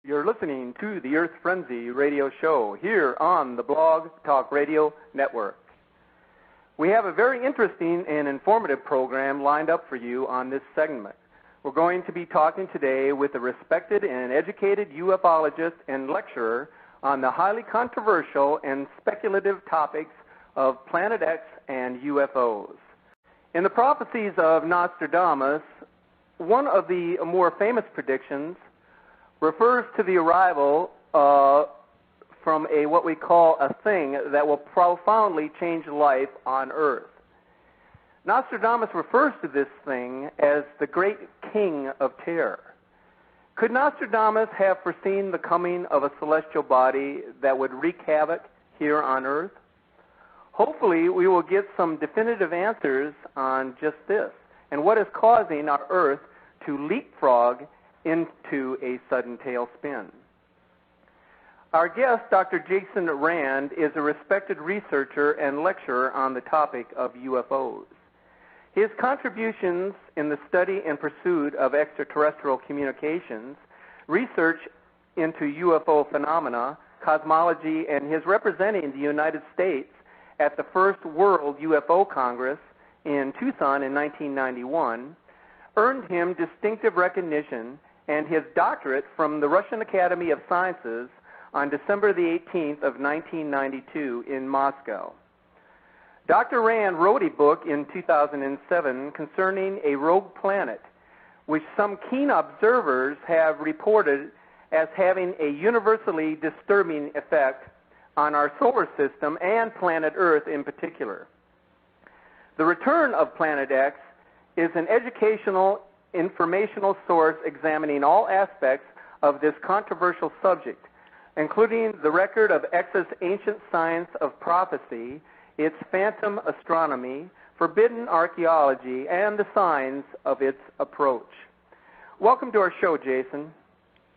You're listening to the Earth Frenzy radio show here on the Blog Talk Radio Network. We have a very interesting and informative program lined up for you on this segment. We're going to be talking today with a respected and educated ufologist and lecturer on the highly controversial and speculative topics of Planet X and UFOs. In the prophecies of Nostradamus, one of the more famous predictions refers to the arrival from what we call a thing that will profoundly change life on Earth. Nostradamus refers to this thing as the Great King of Terror. Could Nostradamus have foreseen the coming of a celestial body that would wreak havoc here on Earth? Hopefully, we will get some definitive answers on just this and what is causing our Earth to leapfrog into a sudden tailspin. Our guest, Dr. Jason Rand, is a respected researcher and lecturer on the topic of UFOs. His contributions in the study and pursuit of extraterrestrial communications, research into UFO phenomena, cosmology, and his representing the United States at the first World UFO Congress in Tucson in 1991, earned him distinctive recognition and his doctorate from the Russian Academy of Sciences on December the 18th of 1992 in Moscow. Dr. Rand wrote a book in 2007 concerning a rogue planet, which some keen observers have reported as having a universally disturbing effect on our solar system and planet Earth in particular. The Return of Planet X is an educational, informational source examining all aspects of this controversial subject, including the record of X's ancient science of prophecy, its phantom astronomy, forbidden archaeology, and the signs of its approach. Welcome to our show, Jason.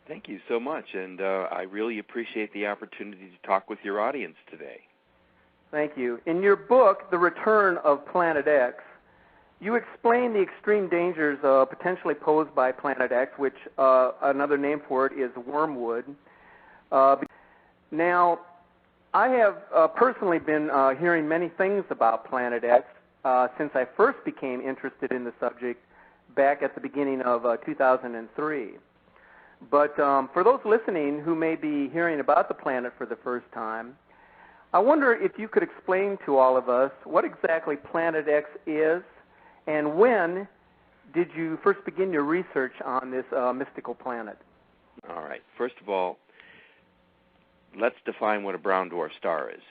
Thank you so much, and I really appreciate the opportunity to talk with your audience today. Thank you. In your book, The Return of Planet X, you explain the extreme dangers potentially posed by Planet X, which another name for it is wormwood. Now, I have personally been hearing many things about Planet X since I first became interested in the subject back at the beginning of 2003. But for those listening who may be hearing about the planet for the first time, I wonder if you could explain to all of us what exactly Planet X is, and when did you first begin your research on this mystical planet? All right. First of all, let's define what a brown dwarf star is.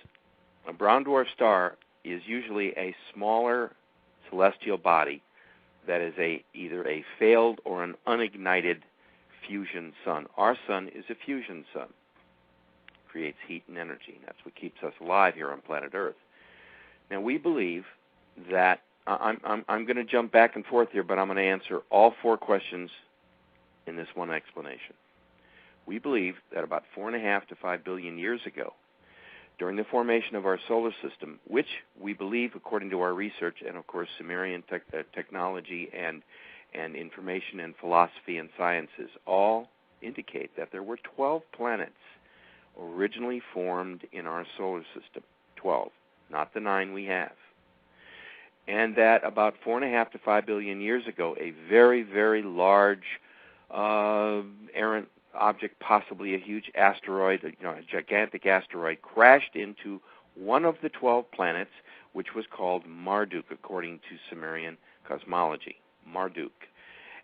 A brown dwarf star is usually a smaller celestial body that is either a failed or an unignited fusion sun. Our sun is a fusion sun. It creates heat and energy. That's what keeps us alive here on planet Earth. Now, we believe that I'm going to jump back and forth here, but I'm going to answer all four questions in this one explanation. We believe that about 4.5 to 5 billion years ago, during the formation of our solar system, which we believe, according to our research and, of course, Sumerian technology and information and philosophy and sciences, all indicate that there were 12 planets originally formed in our solar system. 12, not the 9 we have. And that about 4.5 to 5 billion years ago, a very, very large errant object, possibly a huge asteroid, a gigantic asteroid, crashed into one of the 12 planets, which was called Marduk, according to Sumerian cosmology. Marduk.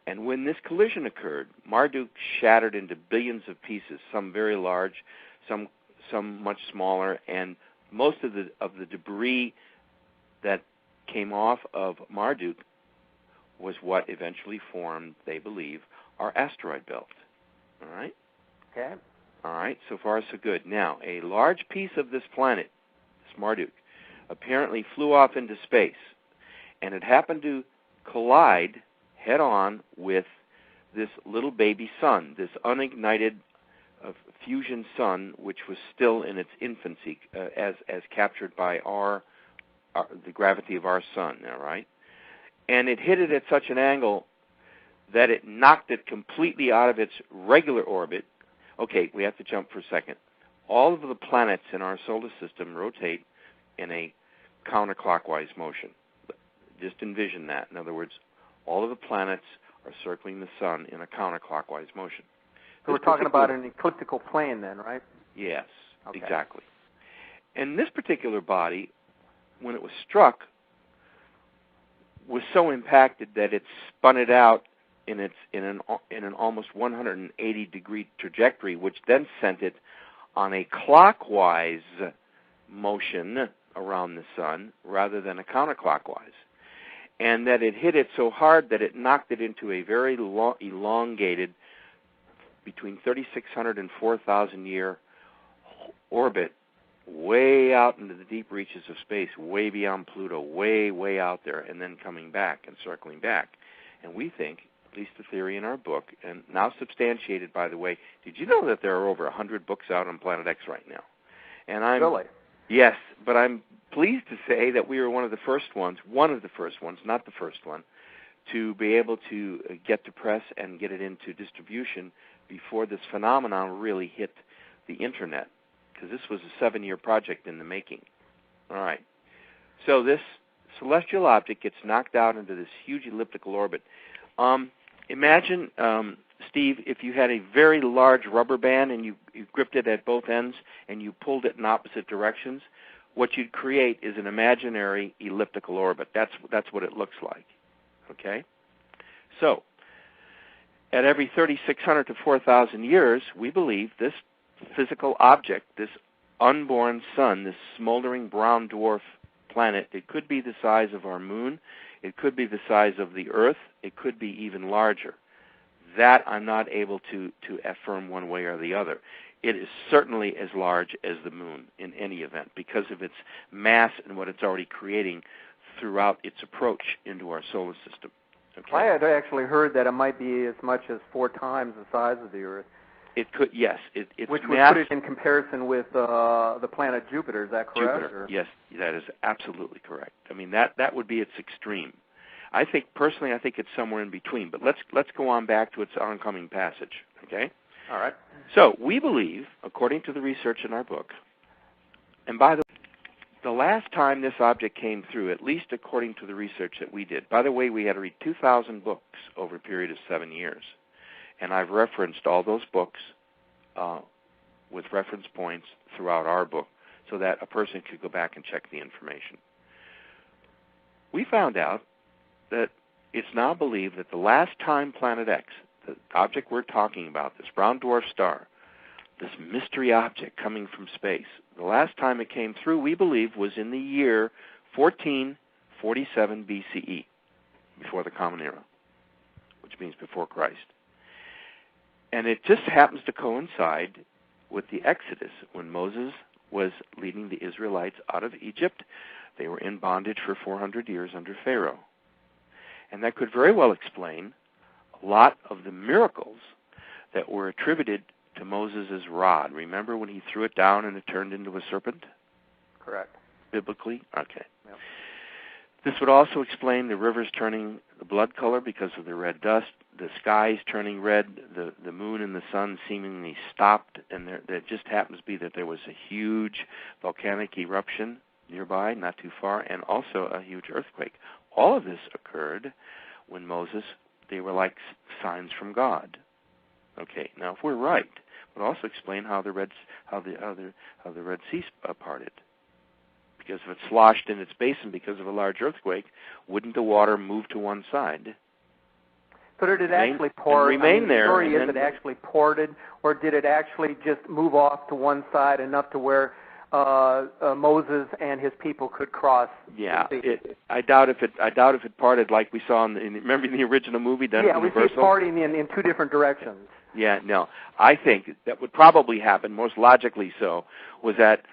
And when this collision occurred, Marduk shattered into billions of pieces, some very large, some much smaller, and most of the debris that came off of Marduk was what eventually formed, they believe, our asteroid belt. All right? Okay. All right, so far so good. Now, a large piece of this planet, this Marduk, apparently flew off into space, and it happened to collide head-on with this little baby sun, this unignited fusion sun, which was still in its infancy, as captured by the gravity of our sun. All right, and it hit it at such an angle that it knocked it completely out of its regular orbit, Okay, we have to jump for a second. All of the planets in our solar system rotate in a counterclockwise motion. Just envision that. In other words, all of the planets are circling the sun in a counterclockwise motion. So we're talking about an ecliptical plane then, right? Yes, okay. Exactly. And this particular body, when it was struck, was so impacted that it spun it out in an almost 180-degree trajectory, which then sent it on a clockwise motion around the sun rather than a counterclockwise. And that it hit it so hard that it knocked it into a very elongated, between 3,600 and 4,000 year orbit, way out into the deep reaches of space, way beyond Pluto, way, way out there, and then coming back and circling back. And we think, at least the theory in our book, and now substantiated, by the way, did you know that there are over 100 books out on Planet X right now? And Really? Yes, but I'm pleased to say that we were one of the first ones, not the first one, to be able to get to press and get it into distribution before this phenomenon really hit the Internet, because this was a 7-year project in the making. All right. So this celestial object gets knocked out into this huge elliptical orbit. Imagine, Steve, if you had a very large rubber band and you gripped it at both ends and you pulled it in opposite directions, what you'd create is an imaginary elliptical orbit. That's what it looks like. Okay? So, at every 3,600 to 4,000 years, we believe this physical object, this unborn sun, this smoldering brown dwarf planet, it could be the size of our moon, it could be the size of the Earth, it could be even larger. That I'm not able to affirm one way or the other. It is certainly as large as the moon in any event because of its mass and what it's already creating throughout its approach into our solar system. Okay? I had actually heard that it might be as much as 4 times the size of the Earth. It could, yes. Its which would mass, put it in comparison with the planet Jupiter. Is that correct? Jupiter, yes, that is absolutely correct. I mean, that would be its extreme. I think it's somewhere in between. But let's go on back to its oncoming passage. Okay. All right. So we believe, according to the research in our book, and by the last time this object came through, at least according to the research that we did. By the way, we had to read 2,000 books over a period of 7 years, and I've referenced all those books with reference points throughout our book, so that a person could go back and check the information. We found out that it's now believed that the last time Planet X, the object we're talking about, this brown dwarf star, this mystery object coming from space, the last time it came through, we believe, was in the year 1447 BCE, before the Common Era, which means before Christ. And it just happens to coincide with the Exodus, when Moses was leading the Israelites out of Egypt. They were in bondage for 400 years under Pharaoh. And that could very well explain a lot of the miracles that were attributed to Moses' rod. Remember when he threw it down and it turned into a serpent? Correct. Biblically? Okay. Yep. This would also explain the rivers turning the blood color because of the red dust, the skies turning red, the moon and the sun seemingly stopped, and there just happens to be that there was a huge volcanic eruption nearby, not too far, and also a huge earthquake. All of this occurred when Moses, they were like signs from God. Okay, now if we're right, it would also explain how the Red Sea parted. Because if it sloshed in its basin because of a large earthquake, wouldn't the water move to one side? So did it actually pour? Remain there. The story is it actually ported, or did it actually just move off to one side enough to where Moses and his people could cross? Yeah, I doubt if it parted like we saw remember in the original movie done at Universal? Yeah, we see it parting in 2 different directions. Yeah, no. I think that would probably happen, most logically so, was that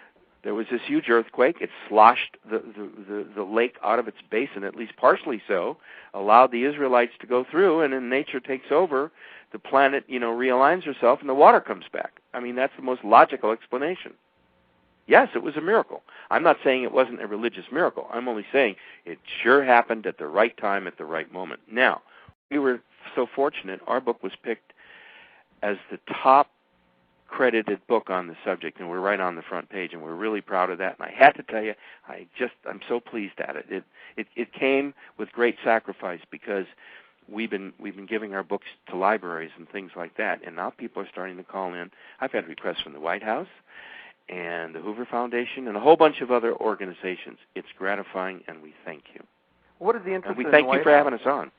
there was this huge earthquake. It sloshed the lake out of its basin, at least partially so, allowed the Israelites to go through, and then nature takes over. The planet, realigns herself, and the water comes back. I mean, that's the most logical explanation. Yes, it was a miracle. I'm not saying it wasn't a religious miracle. I'm only saying it sure happened at the right time, at the right moment. Now, we were so fortunate, our book was picked as the top uncredited book on the subject, and we're right on the front page, and we're really proud of that. And I had to tell you, I'm so pleased at it. It came with great sacrifice because we've been giving our books to libraries and things like that, and now people are starting to call in. I've had requests from the White House and the Hoover Foundation and a whole bunch of other organizations. It's gratifying, and we thank you. What is the interest? And we thank you for having us on.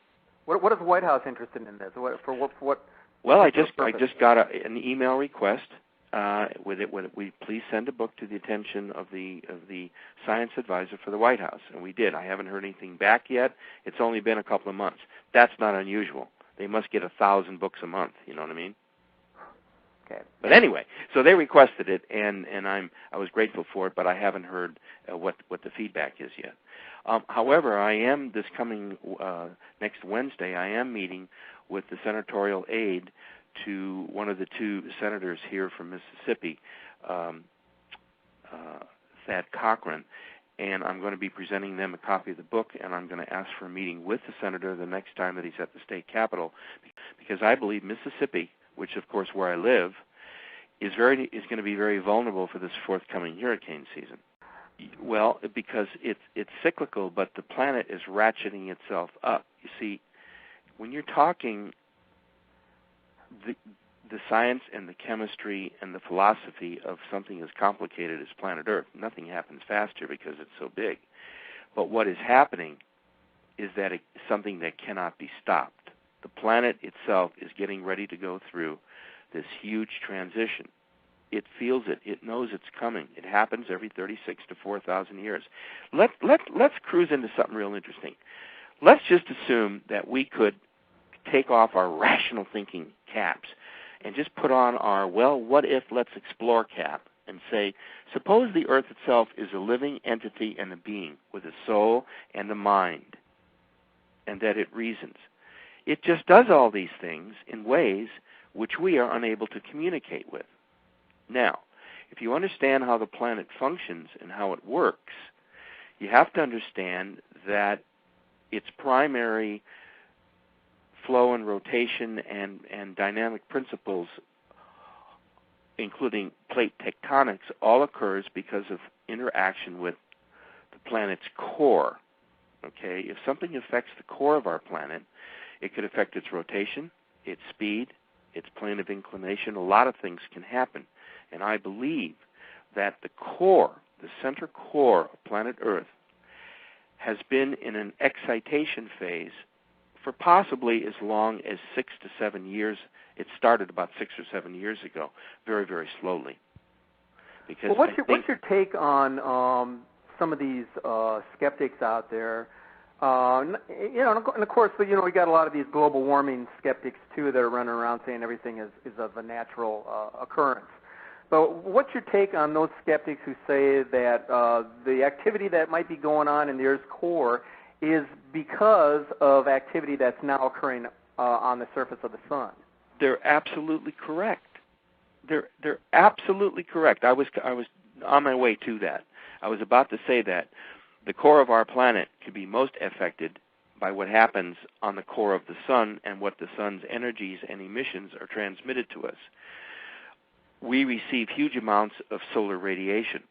What is the White House interested in this? What? Well, I just got an email request with it. We please send a book to the attention of the science advisor for the White House, and we did. I haven't heard anything back yet. It's only been a couple of months. That's not unusual. They must get 1,000 books a month. You know what I mean? Okay. But anyway, so they requested it, and I was grateful for it, but I haven't heard what the feedback is yet. However, I am this coming next Wednesday. I am meeting with the senatorial aide to one of the two senators here from Mississippi, Thad Cochran, and I'm going to be presenting them a copy of the book, and I'm going to ask for a meeting with the senator the next time that he's at the state capitol, because I believe Mississippi, which of course where I live, is going to be very vulnerable for this forthcoming hurricane season. Well, because it's cyclical, but the planet is ratcheting itself up. You see, when you're talking the science and the chemistry and the philosophy of something as complicated as planet Earth, nothing happens faster because it's so big. But what is happening is that it's something that cannot be stopped. The planet itself is getting ready to go through this huge transition. It feels it. It knows it's coming. It happens every 36 to 4,000 years. Let's cruise into something real interesting. Let's just assume that we could take off our rational thinking caps and just put on our, well, what if, let's explore cap and say, suppose the Earth itself is a living entity and a being with a soul and a mind, and that it reasons. It just does all these things in ways which we are unable to communicate with. Now, if you understand how the planet functions and how it works, you have to understand that its primary flow and rotation and dynamic principles, including plate tectonics, all occurs because of interaction with the planet's core. Okay? If something affects the core of our planet, it could affect its rotation, its speed, its plane of inclination. A lot of things can happen. And I believe that the core, the center core of planet Earth, has been in an excitation phase for possibly as long as 6 to 7 years. It started about 6 or 7 years ago, very, very slowly. Because what's your take on some of these skeptics out there? And of course, we got a lot of these global warming skeptics too that are running around saying everything is of a natural occurrence. But what's your take on those skeptics who say that the activity that might be going on in the Earth's core is because of activity that's now occurring on the surface of the sun? They're absolutely correct. They're absolutely correct. I was on my way to that. I was about to say that the core of our planet could be most affected by what happens on the core of the sun and what the sun's energies and emissions are transmitted to us. We receive huge amounts of solar radiation,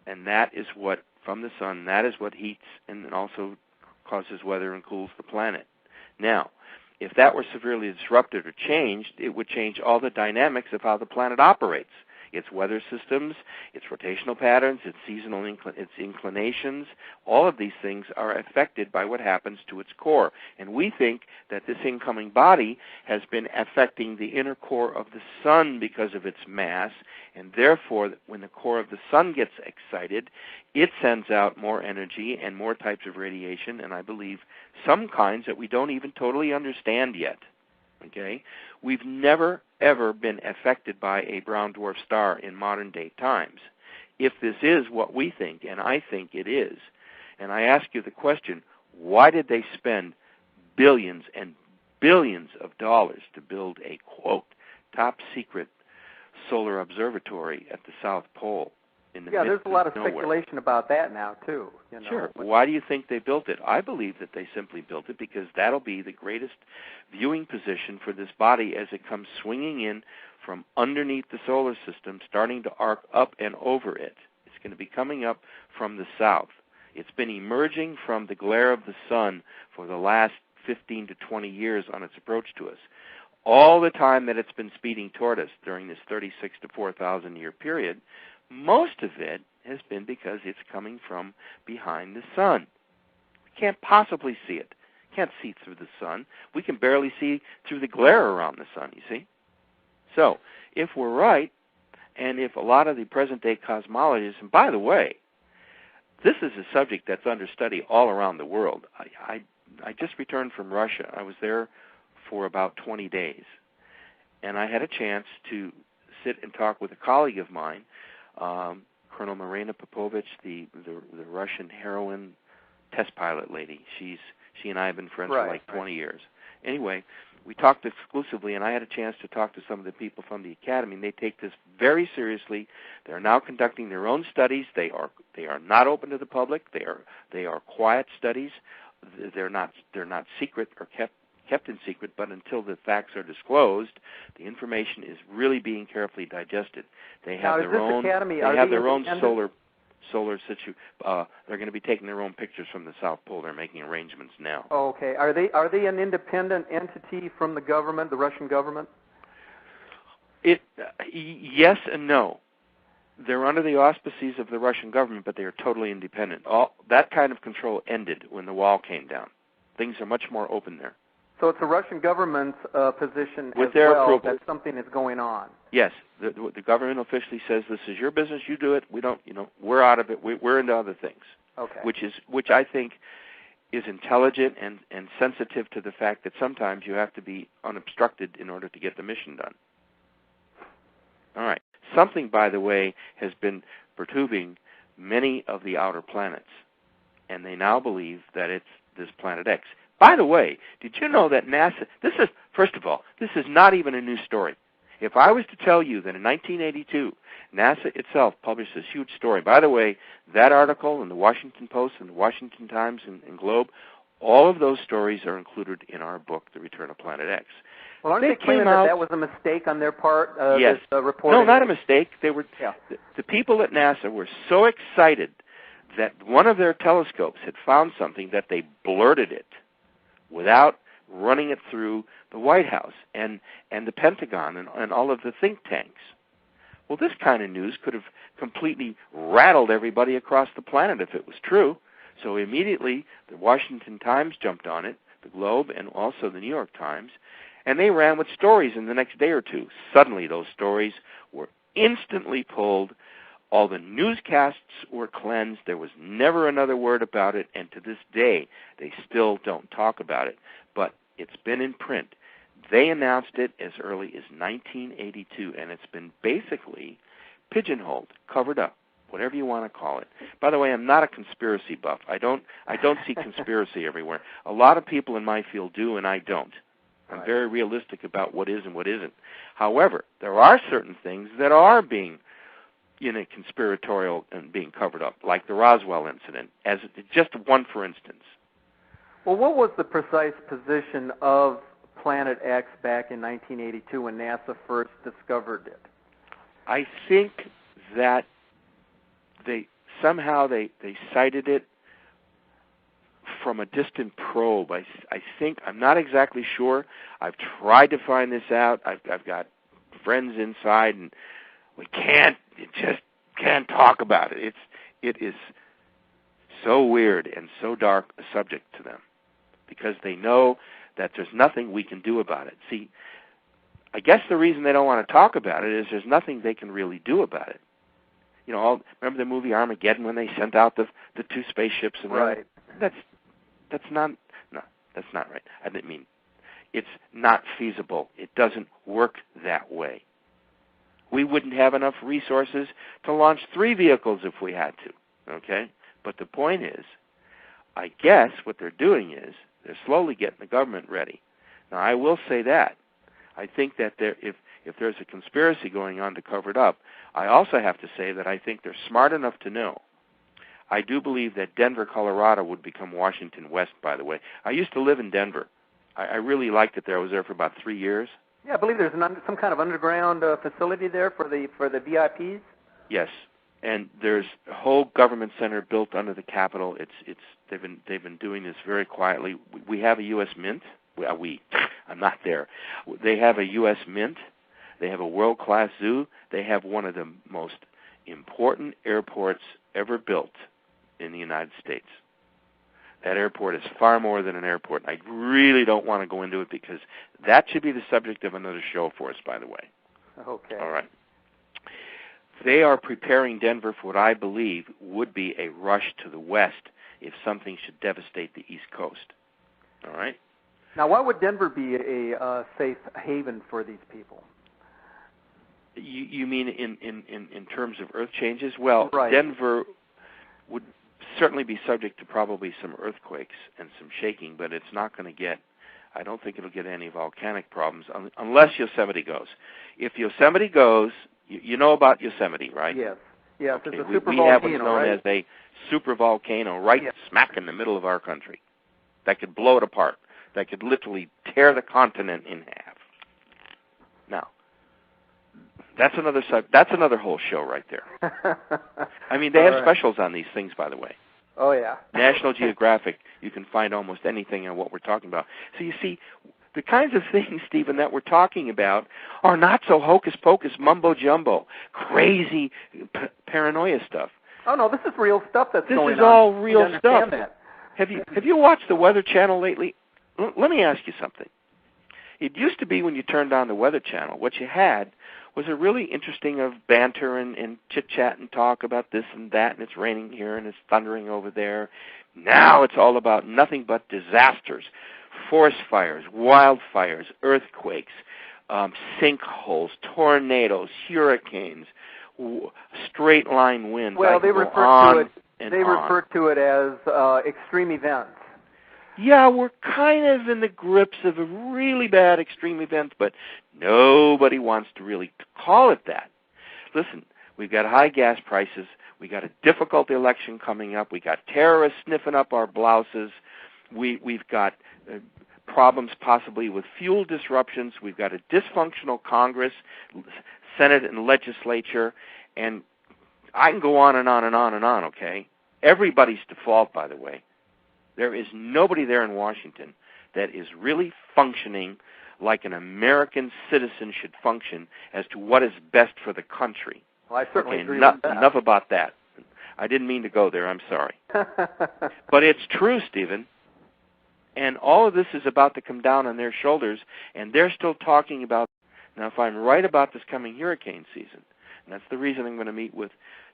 and that is what, from the sun, that is what heats and also causes weather and cools the planet. Now, if that were severely disrupted or changed, it would change all the dynamics of how the planet operates. Its weather systems, its rotational patterns, its seasonal its inclinations, all of these things are affected by what happens to its core. And we think that this incoming body has been affecting the inner core of the sun because of its mass, and therefore when the core of the sun gets excited, it sends out more energy and more types of radiation, and I believe some kinds that we don't even totally understand yet. Okay? We've never, ever been affected by a brown dwarf star in modern-day times. If this is what we think, and I think it is, and I ask you the question, why did they spend billions and billions of dollars to build a, quote, top-secret solar observatory at the South Pole? There's a lot of speculation about that now, too. Sure. Why do you think they built it? I believe that they simply built it because that'll be the greatest viewing position for this body as it comes swinging in from underneath the solar system, starting to arc up and over it. It's going to be coming up from the south. It's been emerging from the glare of the sun for the last 15 to 20 years on its approach to us. All the time that it's been speeding toward us during this 36 to 4,000 year period, most of it has been because it's coming from behind the sun. We can't possibly see it. Can't see through the sun. We can barely see through the glare around the sun, you see? So, if we're right, and if a lot of the present-day cosmologists, and by the way, this is a subject that's under study all around the world. I just returned from Russia. I was there for about 20 days, and I had a chance to sit and talk with a colleague of mine, Colonel Marina Popovich, the Russian heroine test pilot lady. She and I have been friends for like 20 years. Anyway, we talked exclusively, and I had a chance to talk to some of the people from the academy, and they take this very seriously. They're now conducting their own studies. They are not open to the public. They are quiet studies. They're not secret or kept in secret, but until the facts are disclosed, the information is really being carefully digested. They have their own. They have their own solar situ. They're going to be taking their own pictures from the South Pole. They're making arrangements now. Okay. Are they an independent entity from the government, the Russian government? Yes and no. They're under the auspices of the Russian government, but they are totally independent. That kind of control ended when the wall came down. Things are much more open there. So it's the Russian government's position with as their well approval that something is going on. Yes, the government officially says this is your business. You do it. We don't. We're out of it. We're into other things. Okay. Which I think is intelligent and sensitive to the fact that sometimes you have to be unobstructed in order to get the mission done. All right. Something, by the way, has been perturbing many of the outer planets, and they now believe that it's this planet X. By the way, did you know that NASA, first of all, this is not even a new story. If I was to tell you that in 1982, NASA itself published this huge story, by the way, that article in the Washington Post and the Washington Times and Globe, all of those stories are included in our book, The Return of Planet X. Well, aren't they claiming that was a mistake on their part? Yes. Reporting? No, not a mistake. They were the people at NASA were so excited that one of their telescopes had found something that they blurted it without running it through the White House and the Pentagon and all of the think tanks. Well, this kind of news could have completely rattled everybody across the planet if it was true. So immediately the Washington Times jumped on it, the Globe, and also the New York Times, and they ran with stories in the next day or two. Suddenly those stories were instantly pulled. All the newscasts were cleansed. There was never another word about it, and to this day, they still don't talk about it. But it's been in print. They announced it as early as 1982, and it's been basically pigeonholed, covered up, whatever you want to call it. By the way, I'm not a conspiracy buff. I don't see conspiracy everywhere. A lot of people in my field do, and I don't. I'm very realistic about what is and what isn't. However, there are certain things that are being conspiratorial and being covered up, like the Roswell incident, as just one for instance. Well, what was the precise position of Planet X back in 1982 when NASA first discovered it? I think that they sighted it from a distant probe. I think, I'm not exactly sure. I've tried to find this out. I've got friends inside, and we just can't talk about it. It is so weird and so dark a subject to them because they know that there's nothing we can do about it. See, I guess the reason they don't want to talk about it is there's nothing they can really do about it. Remember the movie Armageddon when they sent out the two spaceships? And right. That's not right. I didn't mean it's not feasible. It doesn't work that way. We wouldn't have enough resources to launch 3 vehicles if we had to, okay? But the point is, I guess what they're doing is they're slowly getting the government ready. Now, I will say that. I think that if there's a conspiracy going on to cover it up, I also have to say that I think they're smart enough to know. I do believe that Denver, Colorado would become Washington West, by the way. I used to live in Denver. I really liked it there. I was there for about 3 years. Yeah, I believe there's some kind of underground facility there for the VIPs. Yes, and there's a whole government center built under the Capitol. They've been doing this very quietly. We have a U.S. Mint. I'm not there. They have a U.S. Mint. They have a world-class zoo. They have one of the most important airports ever built in the United States. That airport is far more than an airport. I really don't want to go into it because that should be the subject of another show for us, by the way. Okay. All right. They are preparing Denver for what I believe would be a rush to the west if something should devastate the East Coast. All right? Now, why would Denver be a safe haven for these people? You mean in terms of earth changes? Well, right. Denver would certainly be subject to probably some earthquakes and some shaking, but it's not going to get, I don't think it'll get any volcanic problems unless Yosemite goes. If Yosemite goes, you know about Yosemite, right? Yes. Yes, Okay. It's a super we volcano, have what's known right? as a super volcano right smack in the middle of our country that could blow it apart, that could literally tear the continent in half. Now, that's another whole show right there. I mean, they have specials on these things, by the way. Oh, yeah. National Geographic, you can find almost anything on what we're talking about. So you see, the kinds of things, Stephen, that we're talking about are not so hocus-pocus, mumbo-jumbo, crazy paranoia stuff. Oh, no, this is real stuff that's going on. This is all real stuff. That. Have you watched the Weather Channel lately? Let me ask you something. It used to be when you turned on the Weather Channel, what you had was a really interesting of banter and chit-chat and talk about this and that, and it's raining here and it's thundering over there. Now it's all about nothing but disasters, forest fires, wildfires, earthquakes, sinkholes, tornadoes, hurricanes, straight-line winds. Well, they refer to it as extreme events. Yeah, we're kind of in the grips of a really bad extreme event, but nobody wants to really call it that. Listen, we've got high gas prices. We got a difficult election coming up. We got terrorists sniffing up our blouses. We've got problems possibly with fuel disruptions. We've got a dysfunctional Congress, Senate, and legislature, and I can go on and on and on and on, okay? Everybody's to fault, by the way. There is nobody there in Washington that is really functioning like an American citizen should function as to what is best for the country. Well, I certainly agree with that. Enough about that. I didn't mean to go there. I'm sorry. But it's true, Stephen. And all of this is about to come down on their shoulders, and they're still talking about, now if I'm right about this coming hurricane season, and that's the reason I'm going to meet with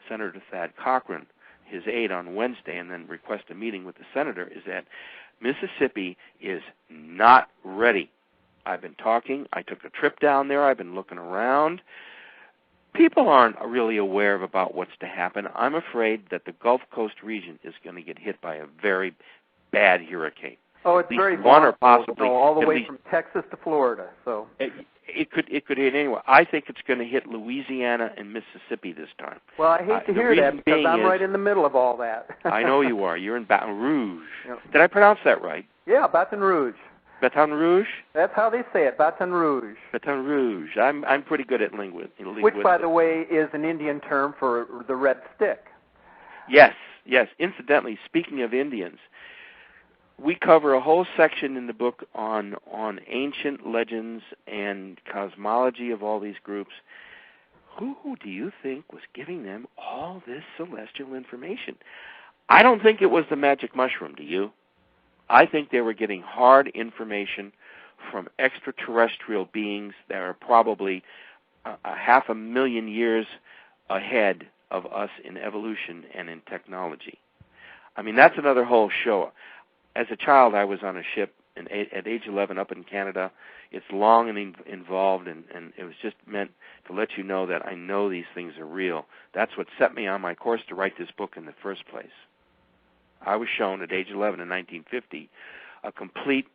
Senator Thad Cochran, his aide, on Wednesday, and then request a meeting with the senator, is that Mississippi is not ready. I've been talking. I took a trip down there. I've been looking around. People aren't really aware about what's to happen. I'm afraid that the Gulf Coast region is going to get hit by a very bad hurricane. Oh, it's very one or possibly all the way from Texas to Florida. So it could hit anywhere. I think it's going to hit Louisiana and Mississippi this time. Well, I hate to hear that because I'm right in the middle of all that. I know you are. You're in Baton Rouge. Yep. Did I pronounce that right? Yeah, Baton Rouge. Baton Rouge? That's how they say it, Baton Rouge. Baton Rouge. I'm pretty good at linguistics. Which, by the way, is an Indian term for the red stick. Yes. Incidentally, speaking of Indians, we cover a whole section in the book on ancient legends and cosmology of all these groups. Who do you think was giving them all this celestial information? I don't think it was the magic mushroom, do you? I think they were getting hard information from extraterrestrial beings that are probably a 500,000 years ahead of us in evolution and in technology. I mean, that's another whole show. As a child, I was on a ship at age 11 up in Canada. It's long and involved, and it was just meant to let you know that I know these things are real. That's what set me on my course to write this book in the first place. I was shown at age 11 in 1950 a complete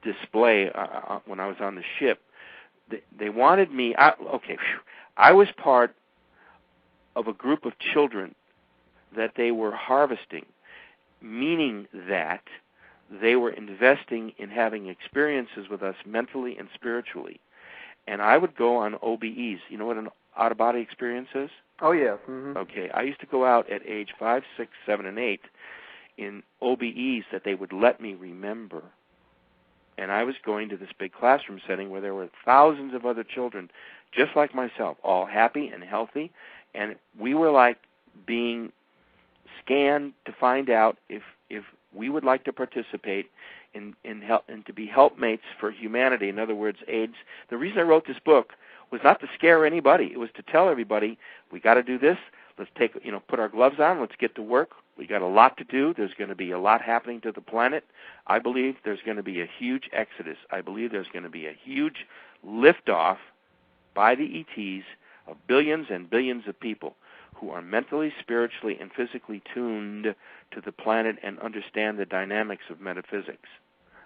display when I was on the ship. They wanted me. I was part of a group of children that they were harvesting, meaning that they were investing in having experiences with us mentally and spiritually. and I would go on OBEs. You know what an out-of-body experience is? Oh, yes. Mm-hmm. Okay. I used to go out at age 5, 6, 7, and 8 in OBEs that they would let me remember. And I was going to this big classroom setting where there were thousands of other children just like myself, all happy and healthy, and we were like being scanned to find out if we would like to participate in help and to be helpmates for humanity. In other words, AIDS. The reason I wrote this book was not to scare anybody. It was to tell everybody, we got to do this. Let's put our gloves on. Let's get to work. We got a lot to do. There's going to be a lot happening to the planet. I believe there's going to be a huge exodus. I believe there's going to be a huge liftoff by the ETs of billions and billions of people who are mentally, spiritually, and physically tuned to the planet and understand the dynamics of metaphysics.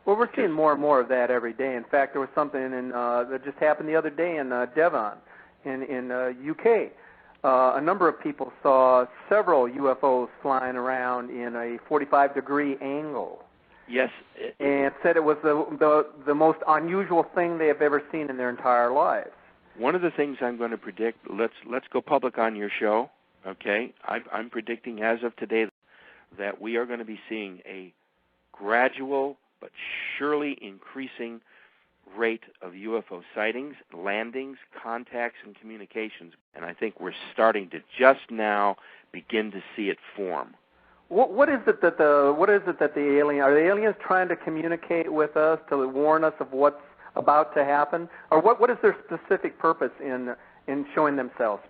Well, we're seeing more and more of that every day. In fact, there was something that just happened the other day in Devon, in UK. A number of people saw several UFOs flying around in a 45-degree angle. Yes. And said it was the most unusual thing they have ever seen in their entire lives. One of the things I'm going to predict, let's go public on your show, okay? I'm predicting as of today that we are going to be seeing a gradual but surely increasing rate of UFO sightings, landings, contacts, and communications. And I think we're starting to just now begin to see it form. What is it that are the aliens trying to communicate with us to warn us of what's about to happen, or what is their specific purpose in showing themselves?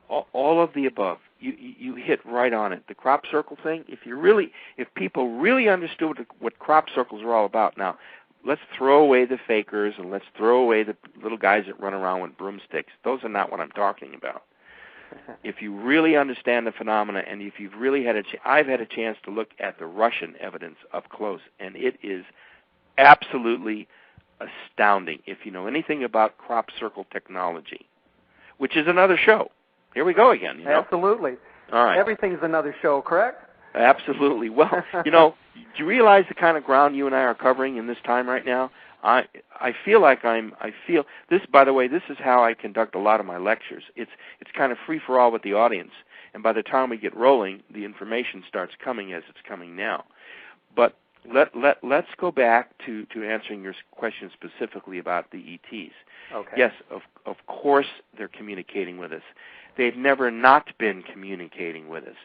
All of the above. You hit right on it. The crop circle thing. If people really understood what crop circles are all about, now let's throw away the fakers and let's throw away the little guys that run around with broomsticks. Those are not what I'm talking about. If you really understand the phenomena, and if you've really I've had a chance to look at the Russian evidence up close, and it is absolutely astounding. If you know anything about crop circle technology, which is another show. Here we go again. Absolutely. All right. Everything's another show, correct? Absolutely. Well, do you realize the kind of ground you and I are covering in this time right now? I feel like I feel this. By the way, this is how I conduct a lot of my lectures. It's kind of free for all with the audience, and by the time we get rolling, the information starts coming as it's coming now. But let's go back to answering your question specifically about the ETs. Okay. Yes, of course they're communicating with us. They've never not been communicating with us.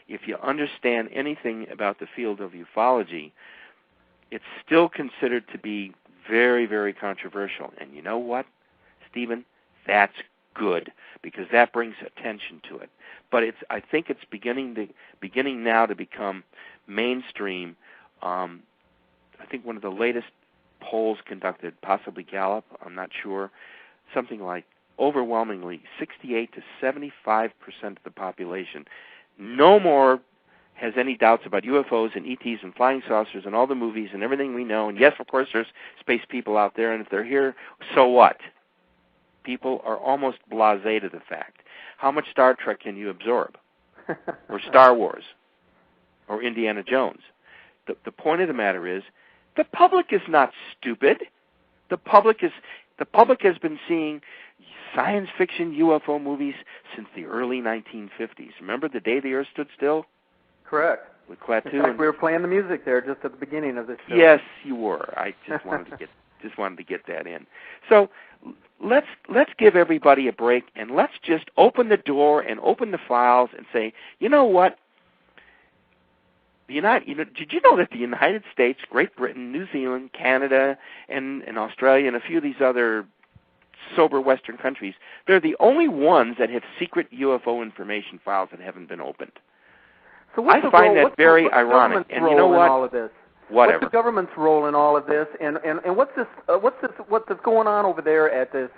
If you understand anything about the field of ufology, it's still considered to be very, very controversial. And you know what, Stephen? That's good, because that brings attention to it. But I think it's beginning now to become mainstream. I think one of the latest polls conducted, possibly Gallup, I'm not sure, something like overwhelmingly 68 to 75% of the population no more has any doubts about UFOs and ETs and flying saucers and all the movies and everything we know. And yes, of course, there's space people out there, and if they're here, so what? People are almost blasé to the fact. How much Star Trek can you absorb? Or Star Wars? Or Indiana Jones? The point of the matter is, the public is not stupid. The public has been seeing science fiction UFO movies since the early 1950s. Remember The Day the Earth Stood Still? Correct. With Klaatu. In fact, we were playing the music there just at the beginning of this show. Yes, you were. I just wanted to get that in. So let's give everybody a break, and let's just open the door and open the files and say, you know what? Did you know that the United States, Great Britain, New Zealand, Canada, and Australia, and a few of these other sober Western countries, they're the only ones that have secret UFO information files that haven't been opened. So I find that very ironic. And you know what? All of this? Whatever. What's the government's role in all of this? And what's going on over there at this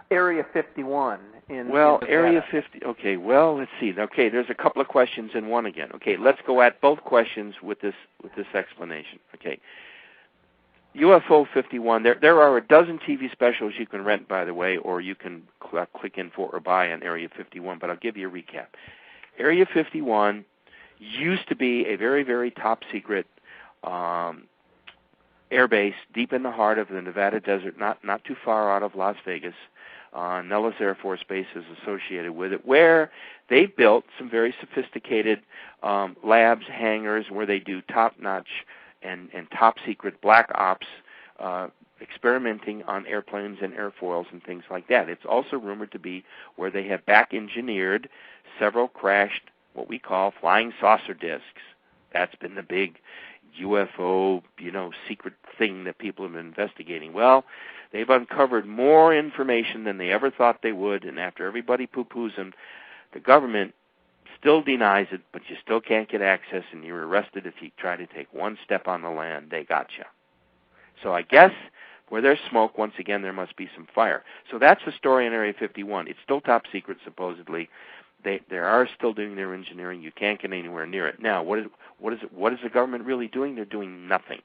Area 51 in Area 50. Okay. Well, let's see. Okay, there's a couple of questions in one again. Okay, let's go at both questions with this explanation. Okay. UFO 51. There are a dozen TV specials you can rent, by the way, or you can click in for or buy on Area 51. But I'll give you a recap. Area 51 used to be a very, very top secret air base deep in the heart of the Nevada desert, not too far out of Las Vegas, Nellis Air Force Base is associated with it, where they built some very sophisticated labs, hangars, where they do top-notch and top-secret black ops experimenting on airplanes and airfoils and things like that. It's also rumored to be where they have back-engineered several crashed, what we call flying saucer discs. That's been the big UFO, secret thing that people have been investigating. Well, they've uncovered more information than they ever thought they would, and after everybody poo-poos them, the government still denies it, but you still can't get access, and you're arrested if you try to take one step on the land. They got you. So I guess where there's smoke, once again, there must be some fire. So that's the story in Area 51. It's still top secret, supposedly. They are still doing their engineering. You can't get anywhere near it. Now, what is the government really doing? They're doing nothing.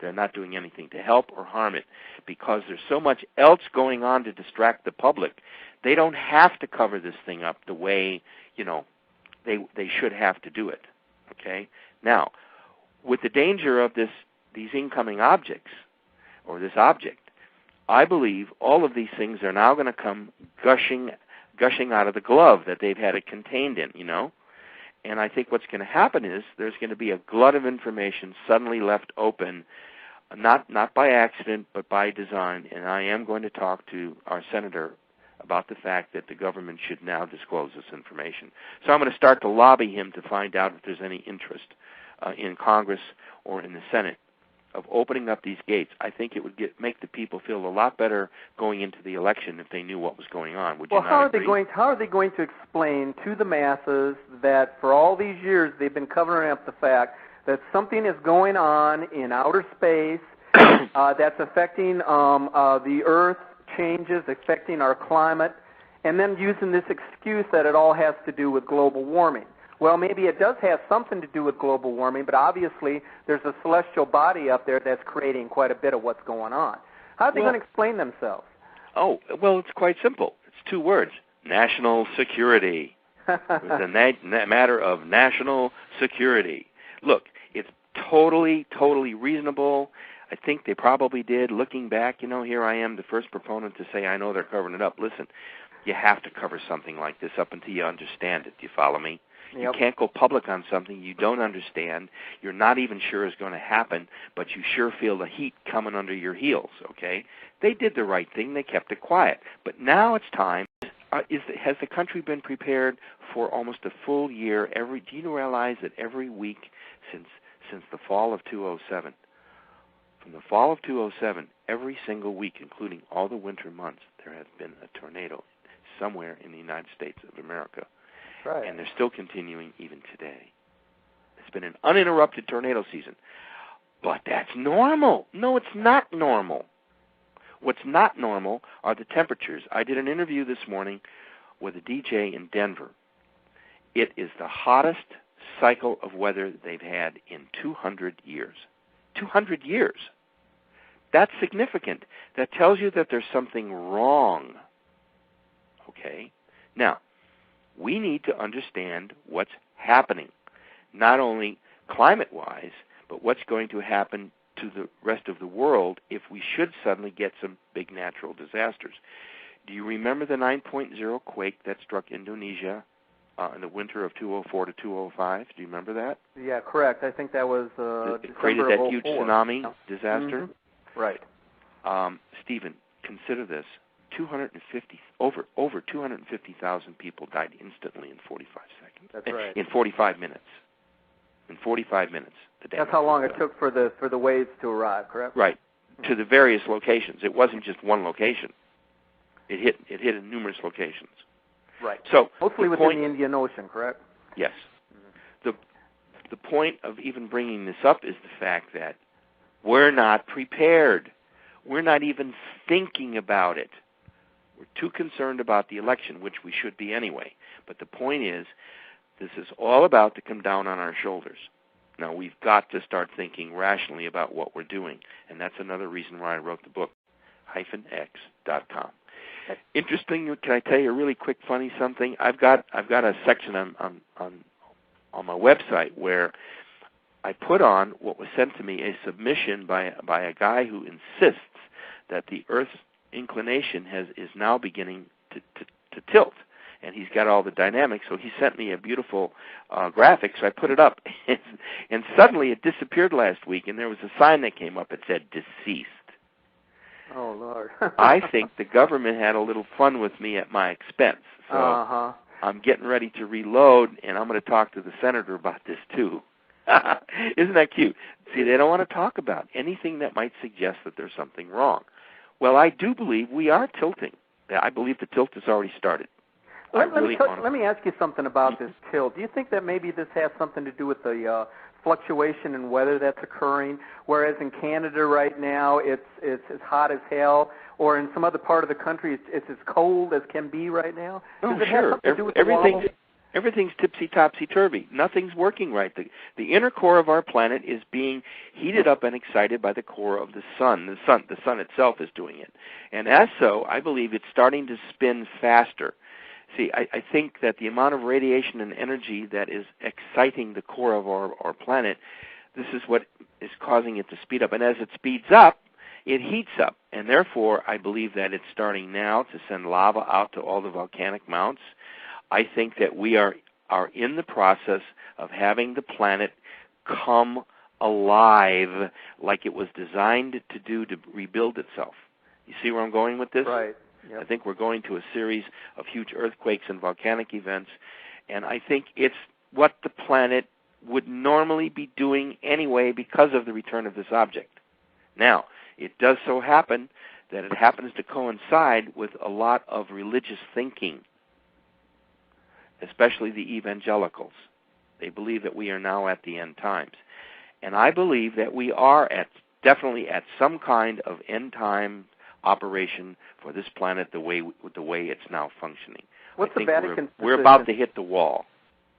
They're not doing anything to help or harm it because there's so much else going on to distract the public. They don't have to cover this thing up the way, they should have to do it. Okay? Now, with the danger of these incoming objects, or this object, I believe all of these things are now going to come gushing out of the glove that they've had it contained in, And I think what's going to happen is there's going to be a glut of information suddenly left open, not by accident, but by design. And I am going to talk to our senator about the fact that the government should now disclose this information. So I'm going to start to lobby him to find out if there's any interest in Congress or in the Senate of opening up these gates. I think it would make the people feel a lot better going into the election if they knew what was going on. Would you not agree? How are they going to explain to the masses that for all these years they've been covering up the fact that something is going on in outer space that's affecting the Earth changes, affecting our climate, and then using this excuse that it all has to do with global warming? Well, maybe it does have something to do with global warming, but obviously there's a celestial body up there that's creating quite a bit of what's going on. How are they going to explain themselves? Oh, well, it's quite simple. It's two words: national security. It's a matter of national security. Look, it's totally reasonable. I think they probably did. Looking back, here I am, the first proponent to say I know they're covering it up. Listen, you have to cover something like this up until you understand it. Do you follow me? Yep. You can't go public on something you don't understand, you're not even sure is going to happen, but you sure feel the heat coming under your heels, okay? They did the right thing. They kept it quiet. But now it's time. Has the country been prepared for almost a full year? Do you realize that every week since the fall of 2007, from the fall of 2007, every single week, including all the winter months, there has been a tornado somewhere in the United States of America. Right. And they're still continuing even today. It's been an uninterrupted tornado season. But that's normal. No, it's not normal. What's not normal are the temperatures. I did an interview this morning with a DJ in Denver. It is the hottest cycle of weather they've had in 200 years. 200 years. That's significant. That tells you that there's something wrong. Okay? Now, we need to understand what's happening, not only climate-wise, but what's going to happen to the rest of the world if we should suddenly get some big natural disasters. Do you remember the 9.0 quake that struck Indonesia in the winter of 2004 to 2005? Do you remember that? Yeah, correct. I think that was it created that huge tsunami disaster. Mm-hmm. Right. Stephen, consider this. Over 250,000 people died instantly in 45 seconds. That's right. In 45 minutes. In 45 minutes. That's how long it took for the waves to arrive, correct? Right. To the various locations. It wasn't just one location. It hit in numerous locations. Right. So mostly within the Indian Ocean, correct? Yes. Mm-hmm. The point of even bringing this up is the fact that we're not prepared. We're not even thinking about it. We're too concerned about the election, which we should be anyway. But the point is, this is all about to come down on our shoulders. Now, we've got to start thinking rationally about what we're doing, and that's another reason why I wrote the book, -x.com. Interesting, can I tell you a really quick funny something? I've got a section on my website where I put on what was sent to me, a submission by a guy who insists that the Earth's inclination is now beginning to tilt. And he's got all the dynamics, so he sent me a beautiful graphic, so I put it up. And suddenly it disappeared last week, and there was a sign that came up that said deceased. Oh, Lord. I think the government had a little fun with me at my expense. So I'm getting ready to reload, and I'm going to talk to the senator about this, too. Isn't that cute? See, they don't want to talk about anything that might suggest that there's something wrong. Well, I do believe we are tilting. I believe the tilt has already started. Let me ask you something about this tilt. Do you think that maybe this has something to do with the fluctuation in weather that's occurring, whereas in Canada right now it's as hot as hell, or in some other part of the country it's as cold as can be right now? Oh, sure. Everything's topsy-turvy. Nothing's working right. The inner core of our planet is being heated up and excited by the core of the sun. The sun itself is doing it. And as so, I believe it's starting to spin faster. See, I think that the amount of radiation and energy that is exciting the core of our planet, this is what is causing it to speed up. And as it speeds up, it heats up. And therefore, I believe that it's starting now to send lava out to all the volcanic mounts. I think that we are in the process of having the planet come alive like it was designed to do to rebuild itself. You see where I'm going with this? Right. Yep. I think we're going to a series of huge earthquakes and volcanic events, and I think it's what the planet would normally be doing anyway because of the return of this object. Now, it does so happen that it happens to coincide with a lot of religious thinking, especially the evangelicals. They believe that we are now at the end times. And I believe that we are definitely at some kind of end time operation for this planet the way it's now functioning. What's the Vatican's position? We're about to hit the wall.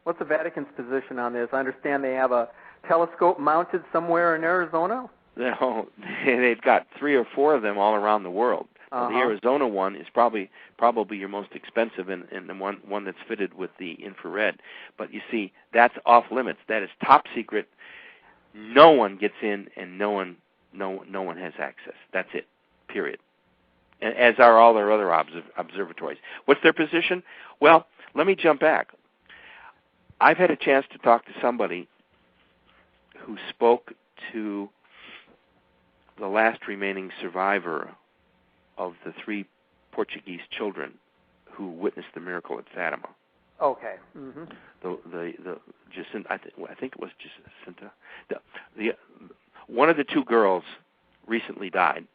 What's the Vatican's position on this? I understand they have a telescope mounted somewhere in Arizona. No, they've got 3 or 4 of them all around the world. The Arizona one is probably your most expensive, and the one that's fitted with the infrared. But you see, that's off limits. That is top secret. No one gets in, and no one has access. That's it. Period. As are all their other observatories. What's their position? Well, let me jump back. I've had a chance to talk to somebody who spoke to the last remaining survivor of the 3 Portuguese children who witnessed the miracle at Fatima. Okay. Mm-hmm. The Jacinta, I think it was Jacinta. One of the 2 girls recently died.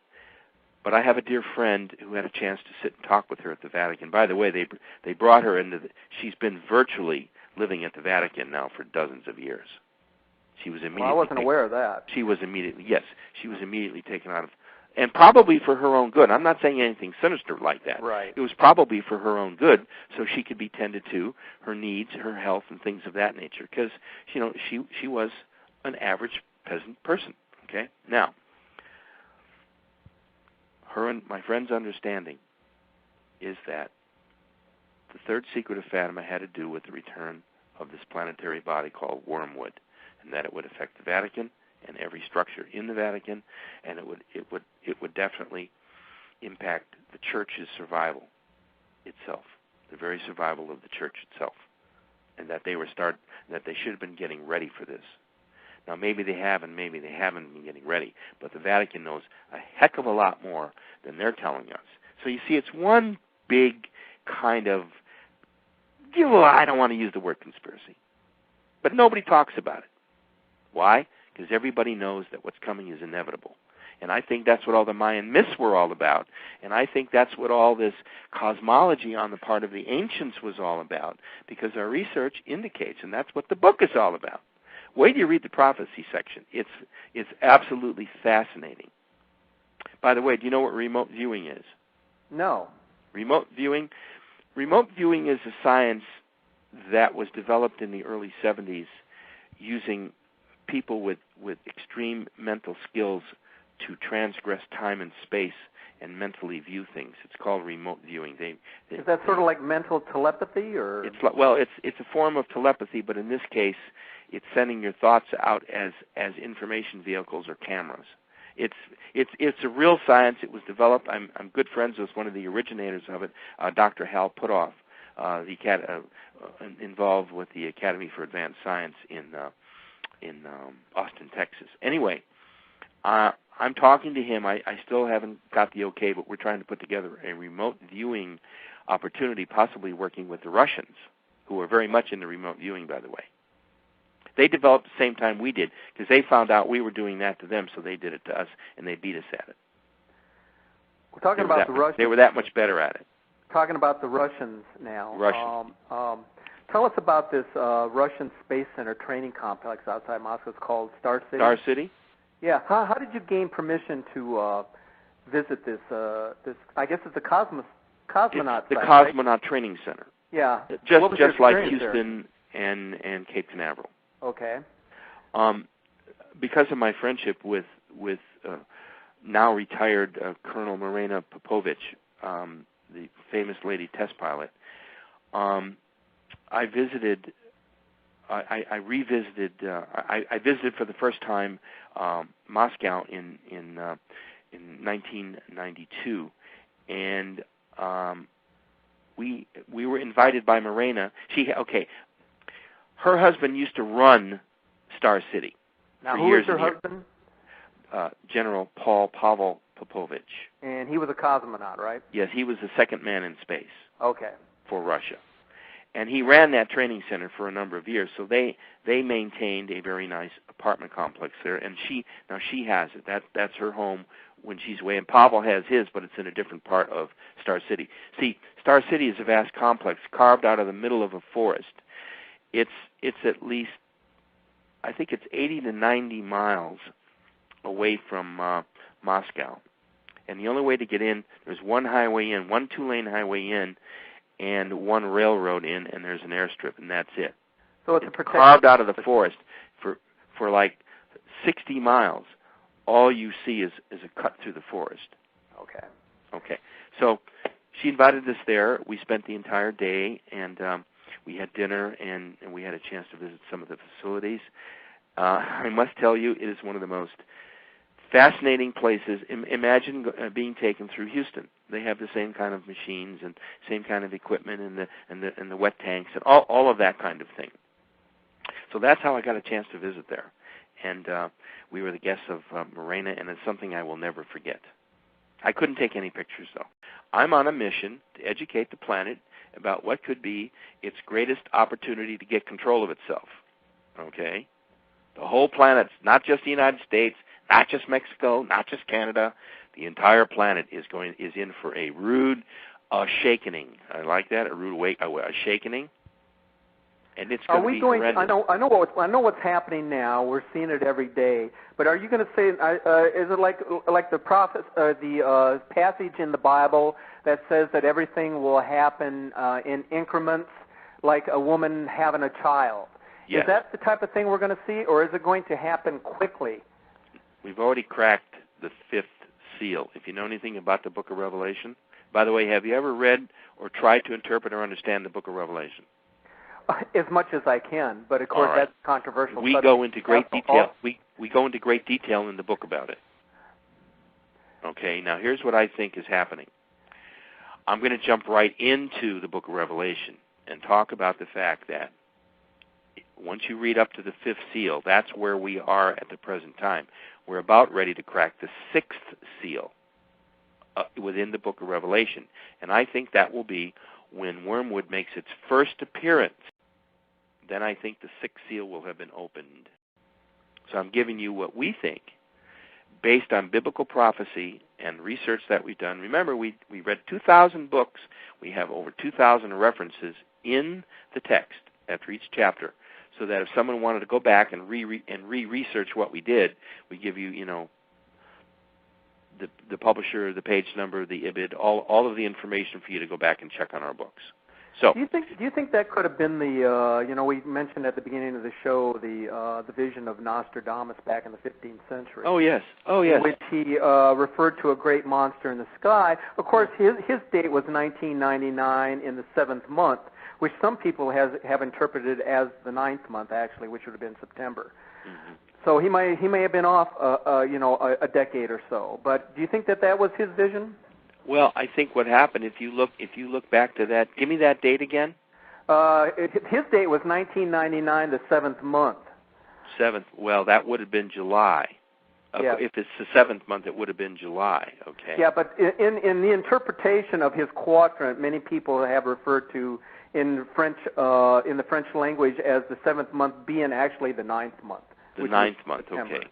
But I have a dear friend who had a chance to sit and talk with her at the Vatican. By the way, they brought her into she's been virtually living at the Vatican now for dozens of years. She was immediately. Well, I wasn't aware of that. She was immediately taken out of, and probably for her own good. I'm not saying anything sinister like that. Right. It was probably for her own good, so she could be tended to, her needs, her health, and things of that nature. Because she was an average peasant person. Okay, now. Her and my friend's understanding is that the 3rd secret of Fatima had to do with the return of this planetary body called wormwood, and that it would affect the Vatican and every structure in the Vatican, and it would definitely impact the Church's survival itself, the very survival of the Church itself, and that they should have been getting ready for this. Now, maybe they have and maybe they haven't been getting ready, but the Vatican knows a heck of a lot more than they're telling us. So you see, it's one big kind of, I don't want to use the word conspiracy, but nobody talks about it. Why? Because everybody knows that what's coming is inevitable. And I think that's what all the Mayan myths were all about, and I think that's what all this cosmology on the part of the ancients was all about, because our research indicates, and that's what the book is all about. Wait till you read the prophecy section. It's absolutely fascinating. By the way, do you know what remote viewing is? No. Remote viewing is a science that was developed in the early 70s using people with extreme mental skills to transgress time and space and mentally view things. It's called remote viewing. Is that sort of like mental telepathy, or? It's a form of telepathy, but in this case, it's sending your thoughts out as information vehicles or cameras. It's a real science. It was developed. I'm good friends with one of the originators of it, Dr. Hal Puthoff, involved with the Academy for Advanced Science in Austin, Texas. Anyway, I'm talking to him. I still haven't got the okay, but we're trying to put together a remote viewing opportunity, possibly working with the Russians, who are very much into remote viewing, by the way. They developed the same time we did, because they found out we were doing that to them, so they did it to us, and they beat us at it. We're talking about the Russians. They were that much better at it. Talking about the Russians now. Russians. Tell us about this Russian Space Center training complex outside Moscow. It's called Star City. Star City? Yeah. How did you gain permission to visit this? I guess it's a cosmonaut it's the site, Cosmonaut right? Training Center. Yeah. Just like Houston and Cape Canaveral. Okay. Because of my friendship with now retired Colonel Marina Popovich, the famous lady test pilot, I visited for the first time Moscow in 1992, and we were invited by Marina. Her husband used to run Star City now, for who years is her and husband? General Pavel Popovich. And he was a cosmonaut, right? Yes, he was the second man in space. Okay. For Russia. And he ran that training center for a number of years, so they maintained a very nice apartment complex there, and she has it. That's her home when she's away, and Pavel has his, but it's in a different part of Star City. See, Star City is a vast complex carved out of the middle of a forest. It's at least, I think it's 80 to 90 miles away from Moscow. And the only way to get in, there's one highway in, one 2-lane highway in, and one railroad in, and there's an airstrip, and that's it. So it's carved out of the forest for like 60 miles. All you see is a cut through the forest. Okay. So she invited us there. We spent the entire day, and we had dinner, and we had a chance to visit some of the facilities. I must tell you, it is one of the most fascinating places. Imagine being taken through Houston. They have the same kind of machines and same kind of equipment and the wet tanks and all of that kind of thing. So that's how I got a chance to visit there. And we were the guests of Morena, and it's something I will never forget. I couldn't take any pictures, though. I'm on a mission to educate the planet about what could be its greatest opportunity to get control of itself. Okay? The whole planet, not just the United States, not just Mexico, not just Canada. The entire planet is in for a rude shakening. I like that, a rude shakening. And it's going to be horrendous. I know what's happening now. We're seeing it every day. But are you going to say? Is it like the prophet, the passage in the Bible that says that everything will happen in increments, like a woman having a child? Yes. Is that the type of thing we're going to see, or is it going to happen quickly? We've already cracked the 5th seal. If you know anything about the Book of Revelation, by the way, have you ever read or tried to interpret or understand the Book of Revelation? As much as I can, but of course right. That's controversial. We go into great detail. We go into great detail in the book about it. Okay, now here's what I think is happening. I'm going to jump right into the Book of Revelation and talk about the fact that once you read up to the 5th seal, that's where we are at the present time. We're about ready to crack the 6th seal within the Book of Revelation, and I think that will be when Wormwood makes its first appearance. Then I think the 6th seal will have been opened. So I'm giving you what we think, based on biblical prophecy and research that we've done. Remember, we read 2,000 books. We have over 2,000 references in the text after each chapter, so that if someone wanted to go back and re-research what we did, we give you, the publisher, the page number, the IBID, all of the information for you to go back and check on our books. So, do you think that could have been the we mentioned at the beginning of the show the vision of Nostradamus back in the 15th century? Oh yes, in which he referred to a great monster in the sky. Of course, his date was 1999 in the 7th month, which some people have interpreted as the 9th month actually, which would have been September. Mm-hmm. So he may have been off, a decade or so. But do you think that was his vision? Well, I think what happened, if you look back to that, give me that date again. His date was 1999, the 7th month. 7th. Well, that would have been July. Yeah. If it's the 7th month, it would have been July. Okay. Yeah, but in the interpretation of his quadrant, many people have referred to in the French language as the 7th month being actually the 9th month. The 9th month. September. Okay.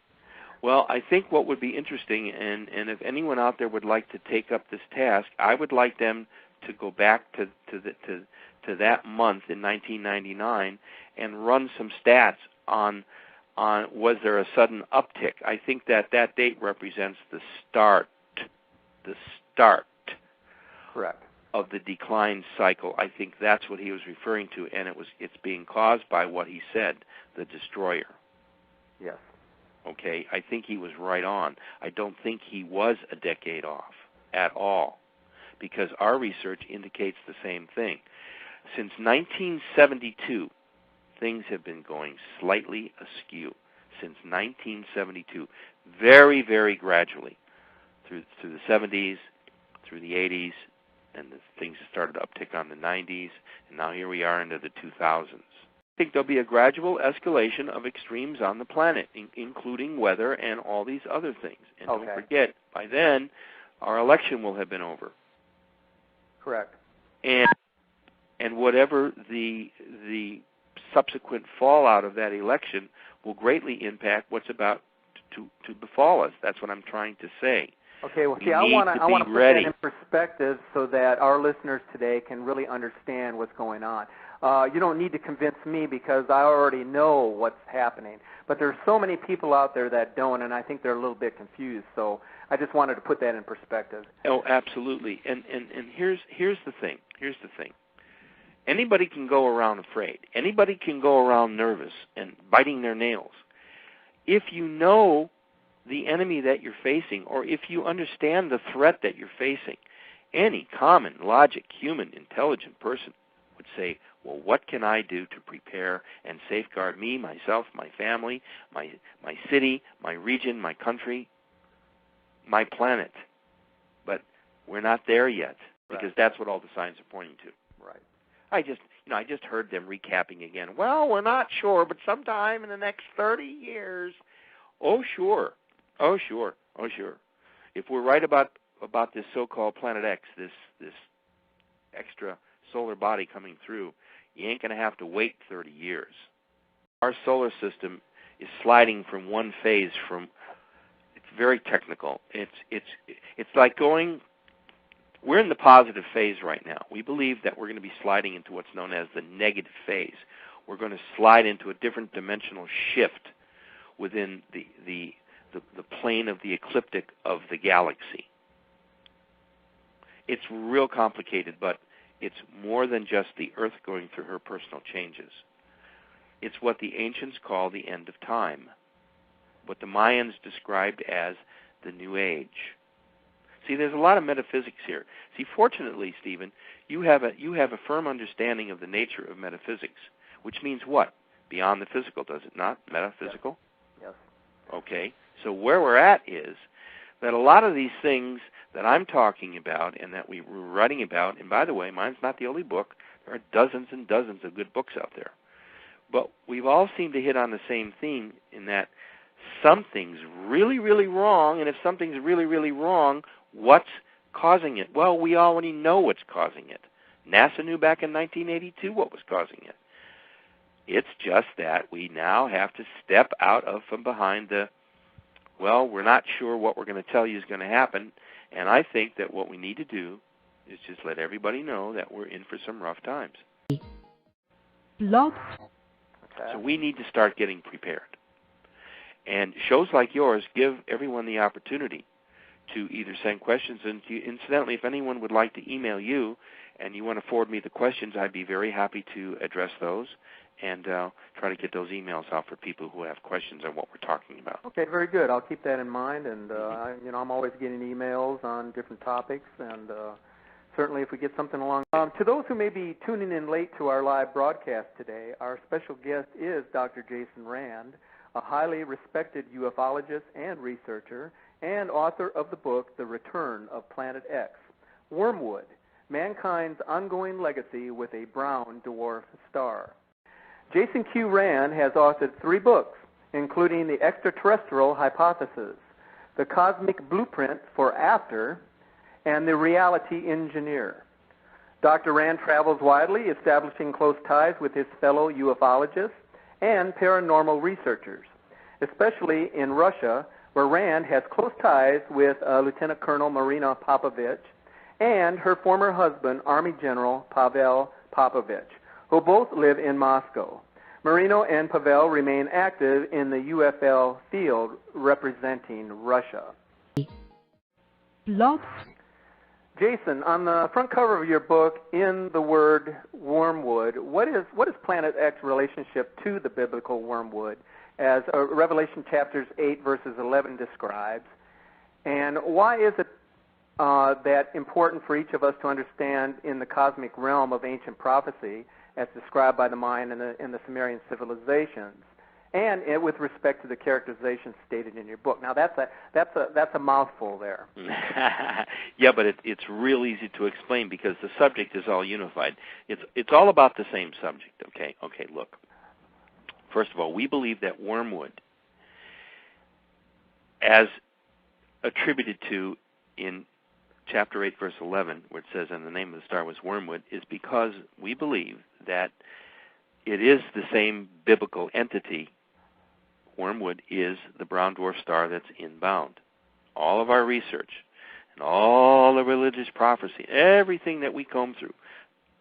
Well, I think what would be interesting, and if anyone out there would like to take up this task, I would like them to go back to that month in 1999 and run some stats on was there a sudden uptick. I think that date represents the start correct of the decline cycle. I think that's what he was referring to, and it's being caused by what he said, the destroyer. Yes. Okay, I think he was right on. I don't think he was a decade off at all, because our research indicates the same thing. Since 1972, things have been going slightly askew. Since 1972, very, very gradually, through the 70s, through the 80s, and things started to uptick on the 90s, and now here we are into the 2000s. I think there'll be a gradual escalation of extremes on the planet, including weather and all these other things. And okay. Don't forget, by then, our election will have been over. Correct. And whatever the subsequent fallout of that election will greatly impact what's about to befall us. That's what I'm trying to say. Okay, well, see, I want to put that in perspective so that our listeners today can really understand what's going on. You don't need to convince me because I already know what's happening. But there's so many people out there that don't, and I think they're a little bit confused. So I just wanted to put that in perspective. Oh, absolutely. And here's the thing. Anybody can go around afraid. Anybody can go around nervous and biting their nails. If you know the enemy that you're facing, or if you understand the threat that you're facing, any common, logic, human, intelligent person would say, well, what can I do to prepare and safeguard me, myself, my family, my city, my region, my country, my planet? But we're not there yet, because that's what all the signs are pointing to. Right. I just heard them recapping again. Well, we're not sure, but sometime in the next 30 years. Oh, sure. If we're right about this so-called Planet X, this extra solar body coming through, you ain't going to have to wait 30 years. Our solar system is sliding from one phase from. It's very technical. It's like going. We're in the positive phase right now. We believe that we're going to be sliding into what's known as the negative phase. We're going to slide into a different dimensional shift within the plane of the ecliptic of the galaxy. It's real complicated, but it's more than just the Earth going through her personal changes. It's what the ancients call the end of time, what the Mayans described as the New Age. See, there's a lot of metaphysics here. See, fortunately, Stephen, you have a firm understanding of the nature of metaphysics, which means what? Beyond the physical, does it not? Metaphysical? Yes. Okay. So where we're at is that a lot of these things that I'm talking about and that we were writing about, and by the way, mine's not the only book. There are dozens and dozens of good books out there. But we've all seemed to hit on the same theme in that something's really, really wrong, and if something's really, really wrong, what's causing it? Well, we already know what's causing it. NASA knew back in 1982 what was causing it. It's just that we now have to step out from behind we're not sure what we're going to tell you is going to happen, and I think that what we need to do is just let everybody know that we're in for some rough times. Blog. So we need to start getting prepared. And shows like yours give everyone the opportunity to either send questions, and incidentally, if anyone would like to email you and you want to forward me the questions, I'd be very happy to address those and try to get those emails out for people who have questions on what we're talking about. Okay, very good. I'll keep that in mind, and I'm always getting emails on different topics, and certainly if we get something along. To those who may be tuning in late to our live broadcast today, our special guest is Dr. Jason Rand. a highly respected ufologist and researcher, and author of the book The Return of Planet X, Wormwood, Mankind's Ongoing Legacy with a Brown Dwarf Star. Jason Q. Rand has authored 3 books, including The Extraterrestrial Hypothesis, The Cosmic Blueprint for After, and The Reality Engineer. Dr. Rand travels widely, establishing close ties with his fellow ufologists and paranormal researchers, especially in Russia, where Rand has close ties with Lieutenant Colonel Marina Popovich and her former husband, Army General Pavel Popovich, who both live in Moscow. Marino and Pavel remain active in the UFL field representing Russia. Blog. Jason, on the front cover of your book, in the word wormwood, what is Planet X's relationship to the biblical wormwood, as Revelation chapters 8 verses 11 describes, and why is it that important for each of us to understand in the cosmic realm of ancient prophecy, as described by the Mayan and the Sumerian civilizations, and with respect to the characterization stated in your book? Now that's a mouthful there. Yeah, but it's real easy to explain because the subject is all unified. It's all about the same subject. Okay. Look. First of all, we believe that wormwood, as attributed to in chapter 8, verse 11, where it says, and the name of the star was wormwood, is because we believe that it is the same biblical entity. Wormwood is the brown dwarf star that's inbound. All of our research and all the religious prophecy, everything that we comb through,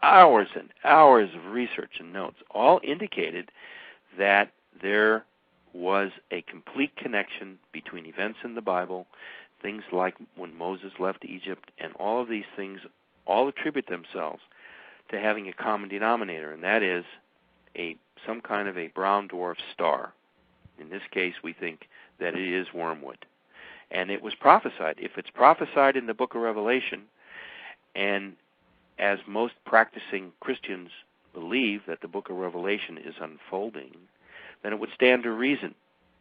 hours and hours of research and notes, all indicated that there was a complete connection between events in the Bible, things like when Moses left Egypt, and all of these things all attribute themselves to having a common denominator, and that is some kind of a brown dwarf star. In this case, we think that it is wormwood. And it was prophesied. If it's prophesied in the book of Revelation, and as most practicing Christians believe that the book of Revelation is unfolding, then it would stand to reason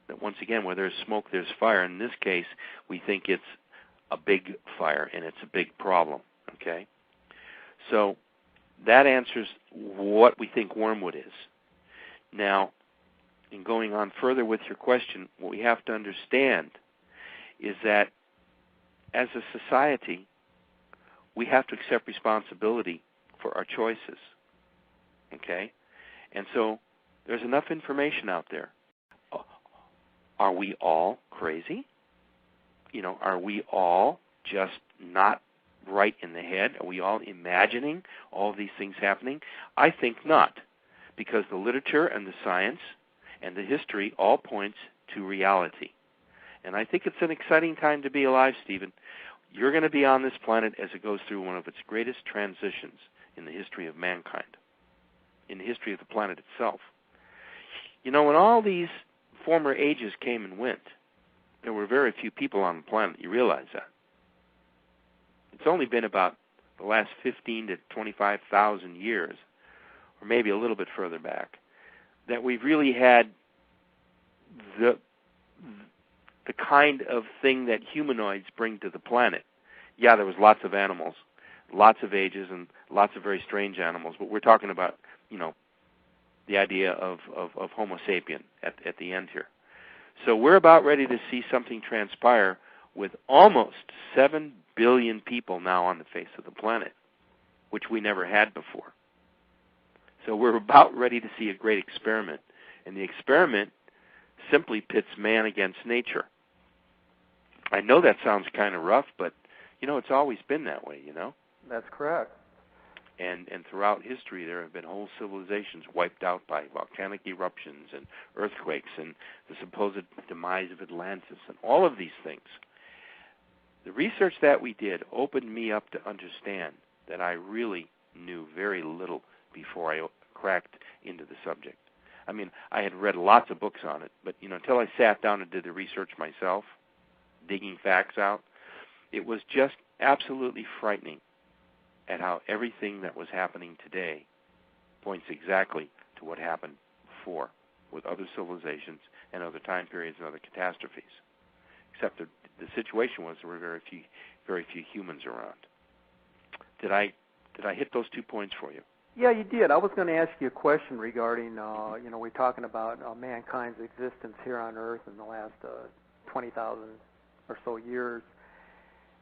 that once again, where there's smoke, there's fire. In this case, we think it's a big fire, and it's a big problem. Okay? So that answers what we think wormwood is. Now, in going on further with your question, what we have to understand is that as a society, we have to accept responsibility for our choices. Okay? And so there's enough information out there. Are we all crazy? Are we all just not right in the head? Are we all imagining all of these things happening? I think not, because the literature and the science and the history all points to reality. And I think it's an exciting time to be alive, Stephen. You're going to be on this planet as it goes through one of its greatest transitions in the history of mankind, in the history of the planet itself. When all these former ages came and went, there were very few people on the planet. You realize that? It's only been about the last 15 to 25,000 years, or maybe a little bit further back, that we've really had the kind of thing that humanoids bring to the planet. Yeah, there was lots of animals, lots of ages, and lots of very strange animals, but we're talking about, the idea of Homo sapien at the end here. So we're about ready to see something transpire with almost 7 billion people now on the face of the planet, which we never had before. So we're about ready to see a great experiment. And the experiment simply pits man against nature. I know that sounds kind of rough, but, it's always been that way, That's correct. And throughout history, there have been whole civilizations wiped out by volcanic eruptions and earthquakes and the supposed demise of Atlantis and all of these things. The research that we did opened me up to understand that I really knew very little before I cracked into the subject. I mean, I had read lots of books on it, but, until I sat down and did the research myself, digging facts out, it was just absolutely frightening at how everything that was happening today points exactly to what happened before. with other civilizations and other time periods and other catastrophes. Except the situation was there were very few humans around. Did I hit those 2 points for you? Yeah, you did. I was going to ask you a question regarding, we're talking about mankind's existence here on Earth in the last 20,000 or so years.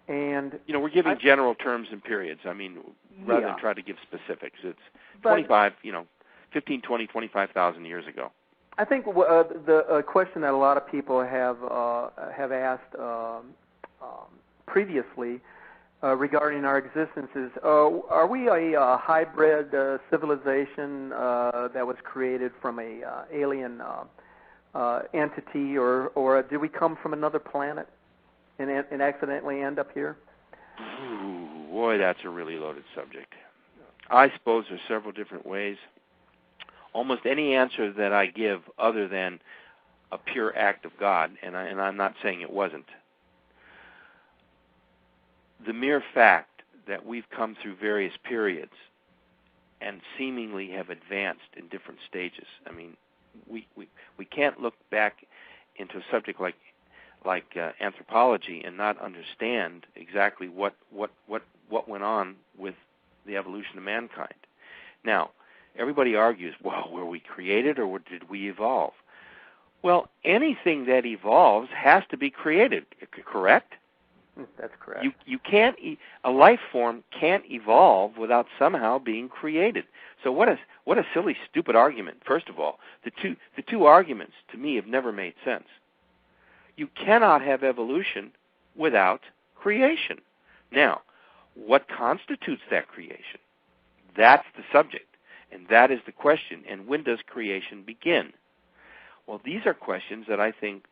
And we're giving general terms and periods. I mean, rather than try to give specifics. It's 15, 20, 25,000 years ago. I think the question that a lot of people have asked previously regarding our existence is, are we a hybrid civilization that was created from a alien entity, or did we come from another planet and accidentally end up here? Ooh, boy, that's a really loaded subject. I suppose there's several different ways. Almost any answer that I give other than a pure act of God, and I'm not saying it wasn't, the mere fact that we've come through various periods and seemingly have advanced in different stages. I mean, we can't look back into a subject like anthropology and not understand exactly what went on with the evolution of mankind. Now, everybody argues, well, were we created or did we evolve? Well, anything that evolves has to be created, correct? That's correct. You can't a life form can't evolve without somehow being created. So what a silly, stupid argument. First of all, the two arguments to me have never made sense. You cannot have evolution without creation. Now, what constitutes that creation? That's the subject, and that is the question. And when does creation begin? Well, these are questions that I think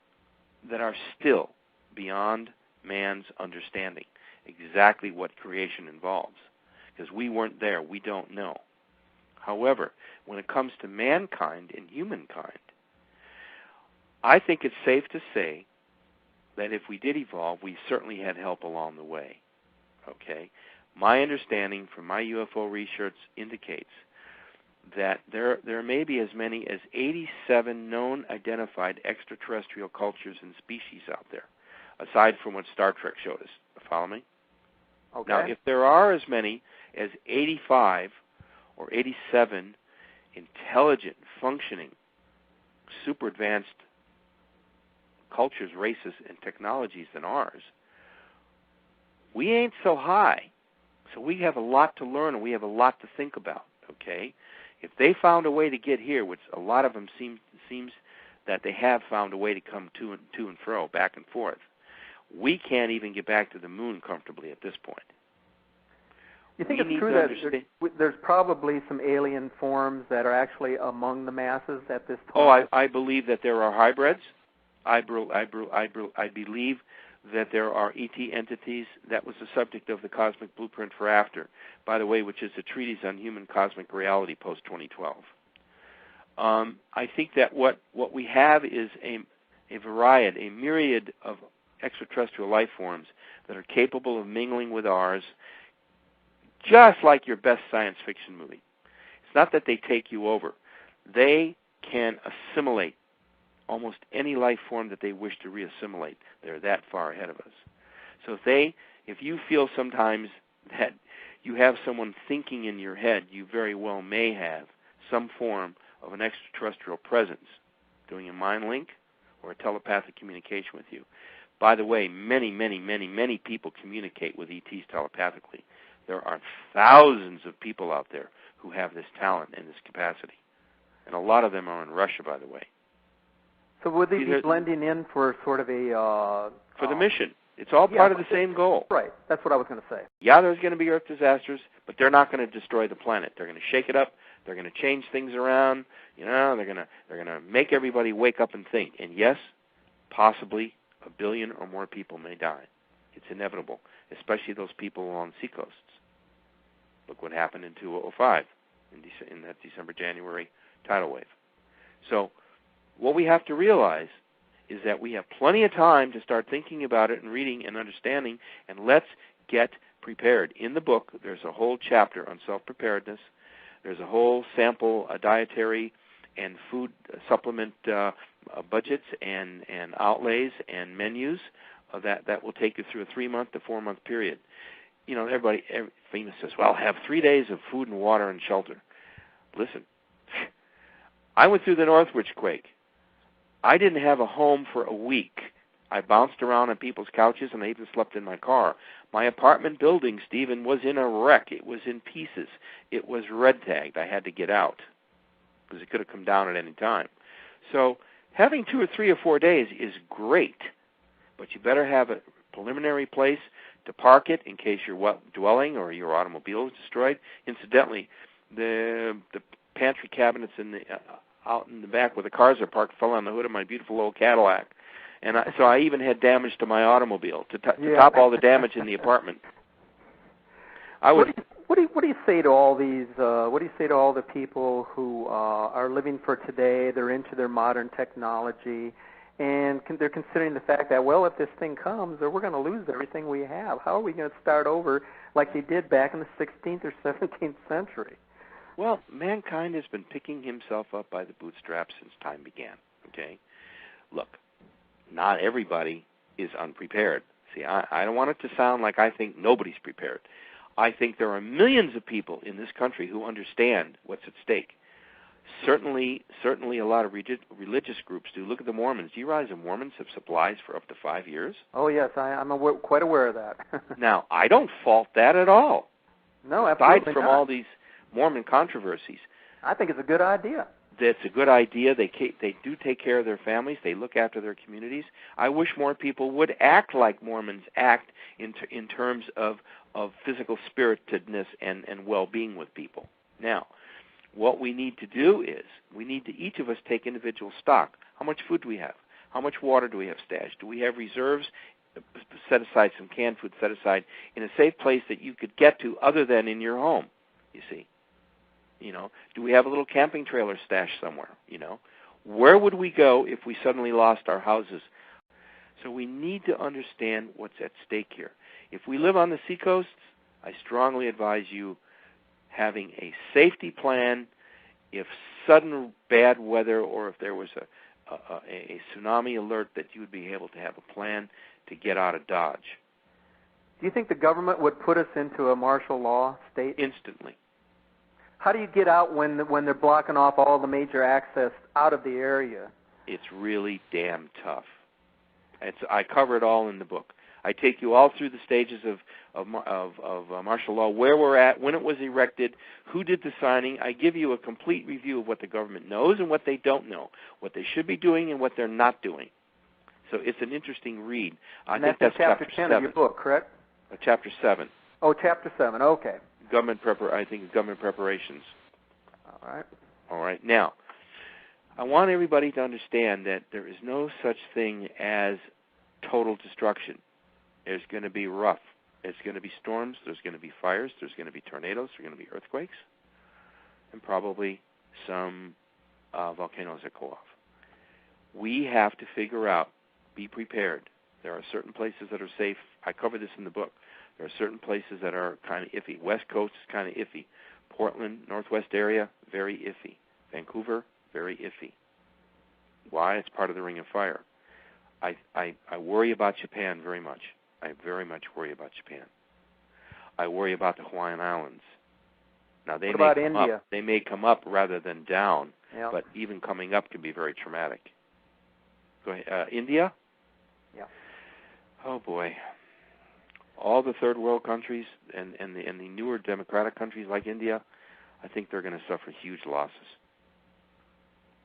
that are still beyond man's understanding, exactly what creation involves, because we weren't there. We don't know. However, when it comes to mankind and humankind, I think it's safe to say that if we did evolve, we certainly had help along the way. Okay? My understanding from my UFO research indicates that there may be as many as 87 known identified extraterrestrial cultures and species out there, aside from what Star Trek showed us. Follow me? Okay. Now, if there are as many as 85 or 87 intelligent, functioning, super advanced cultures, races, and technologies than ours, we ain't so high. So we have a lot to learn and we have a lot to think about, okay? If they found a way to get here, which a lot of them seems that they have found a way to come to and fro, back and forth, we can't even get back to the moon comfortably at this point. You think it's true that there's probably some alien forms that are actually among the masses at this time? Oh, I believe that there are hybrids. I believe that there are ET entities. That was the subject of the Cosmic Blueprint for After, by the way, which is a treatise on human cosmic reality post-2012. I think that what we have is a variety, a myriad of extraterrestrial life forms that are capable of mingling with ours, just like your best science fiction movie. It's not that they take you over. They can assimilate almost any life form that they wish to reassimilate. They're that far ahead of us. So if you feel sometimes that you have someone thinking in your head, you very well may have some form of an extraterrestrial presence doing a mind link or a telepathic communication with you. By the way, many, many, many, many people communicate with ETs telepathically. There are thousands of people out there who have this talent and this capacity. And a lot of them are in Russia, by the way. So would they be blending in for sort of a... for the mission. It's all part of the same goal. Right. That's what I was going to say. Yeah, there's going to be Earth disasters, but they're not going to destroy the planet. They're going to shake it up. They're going to change things around. They're going to make everybody wake up and think. And yes, possibly 1 billion or more people may die. It's inevitable, especially those people along seacoasts. Look what happened in 2005, in that December-January tidal wave. So what we have to realize is that we have plenty of time to start thinking about it and reading and understanding, and let's get prepared. In the book, there's a whole chapter on self-preparedness. There's a whole sample, a dietary and food supplement budgets and outlays and menus that will take you through a 3-month to 4-month period. You know, every FEMA says, well, have 3 days of food and water and shelter. Listen, I went through the Northridge quake. I didn't have a home for a week. I bounced around on people's couches, and I even slept in my car. My apartment building, Stephen, was in a wreck. It was in pieces. It was red-tagged. I had to get out because it could have come down at any time. So having 2 or 3 or 4 days is great, but you better have a preliminary place to park it in case your dwelling or your automobile is destroyed. Incidentally, the pantry cabinets out in the back where the cars are parked fell on the hood of my beautiful old Cadillac. And so I even had damage to my automobile to top all the damage in the apartment. What do you say to all these? What do you say to all the people who are living for today? They're into their modern technology, and they're considering the fact that, well, if this thing comes, we're going to lose everything we have. How are we going to start over like they did back in the 16th or 17th century? Well, mankind has been picking himself up by the bootstraps since time began. Okay, look. Not everybody is unprepared. See, I don't want it to sound like I think nobody's prepared. I think there are millions of people in this country who understand what's at stake. Certainly a lot of religious groups do. Look at the Mormons. Do you realize the Mormons have supplies for up to 5 years? Oh, yes, I'm quite aware of that. Now, I don't fault that at all. No, absolutely aside from all these Mormon controversies. I think it's a good idea. That's a good idea. They do take care of their families. They look after their communities. I wish more people would act like Mormons act in terms of physical spiritedness and well-being with people. Now, what we need to do is we need to each of us take individual stock. How much food do we have? How much water do we have stashed? Do we have reserves? Set aside some canned food, set aside in a safe place that you could get to other than in your home, you see. You know, do we have a little camping trailer stashed somewhere? You know, where would we go if we suddenly lost our houses? So we need to understand what's at stake here. If we live on the seacoasts, I strongly advise you having a safety plan. If sudden bad weather or if there was a tsunami alert, that you would be able to have a plan to get out of Dodge. Do you think the government would put us into a martial law state? Instantly. How do you get out when they're blocking off all the major access out of the area? It's really damn tough. I cover it all in the book. I take you all through the stages of martial law, where we're at, when it was erected, who did the signing. I give you a complete review of what the government knows and what they don't know, what they should be doing and what they're not doing. So it's an interesting read. I think that's chapter 10 of your book, correct? Chapter 7. Oh, chapter 7. Okay. Government preparations. All right. Now, I want everybody to understand that there is no such thing as total destruction. There's going to be rough. There's going to be storms. There's going to be fires. There's going to be tornadoes. There's going to be earthquakes, and probably some volcanoes that go off. We have to figure out, be prepared. There are certain places that are safe. I cover this in the book. There are certain places that are kind of iffy. West Coast is kind of iffy. Portland, Northwest area, very iffy. Vancouver, very iffy. Why? It's part of the Ring of Fire. I worry about Japan very much. I very much worry about Japan. I worry about the Hawaiian Islands. Now, they what about India? They may come up rather than down, yeah. But even coming up can be very traumatic. Go ahead. India? Yeah. Oh, boy. All the third world countries and the newer democratic countries like India, I think they're going to suffer huge losses.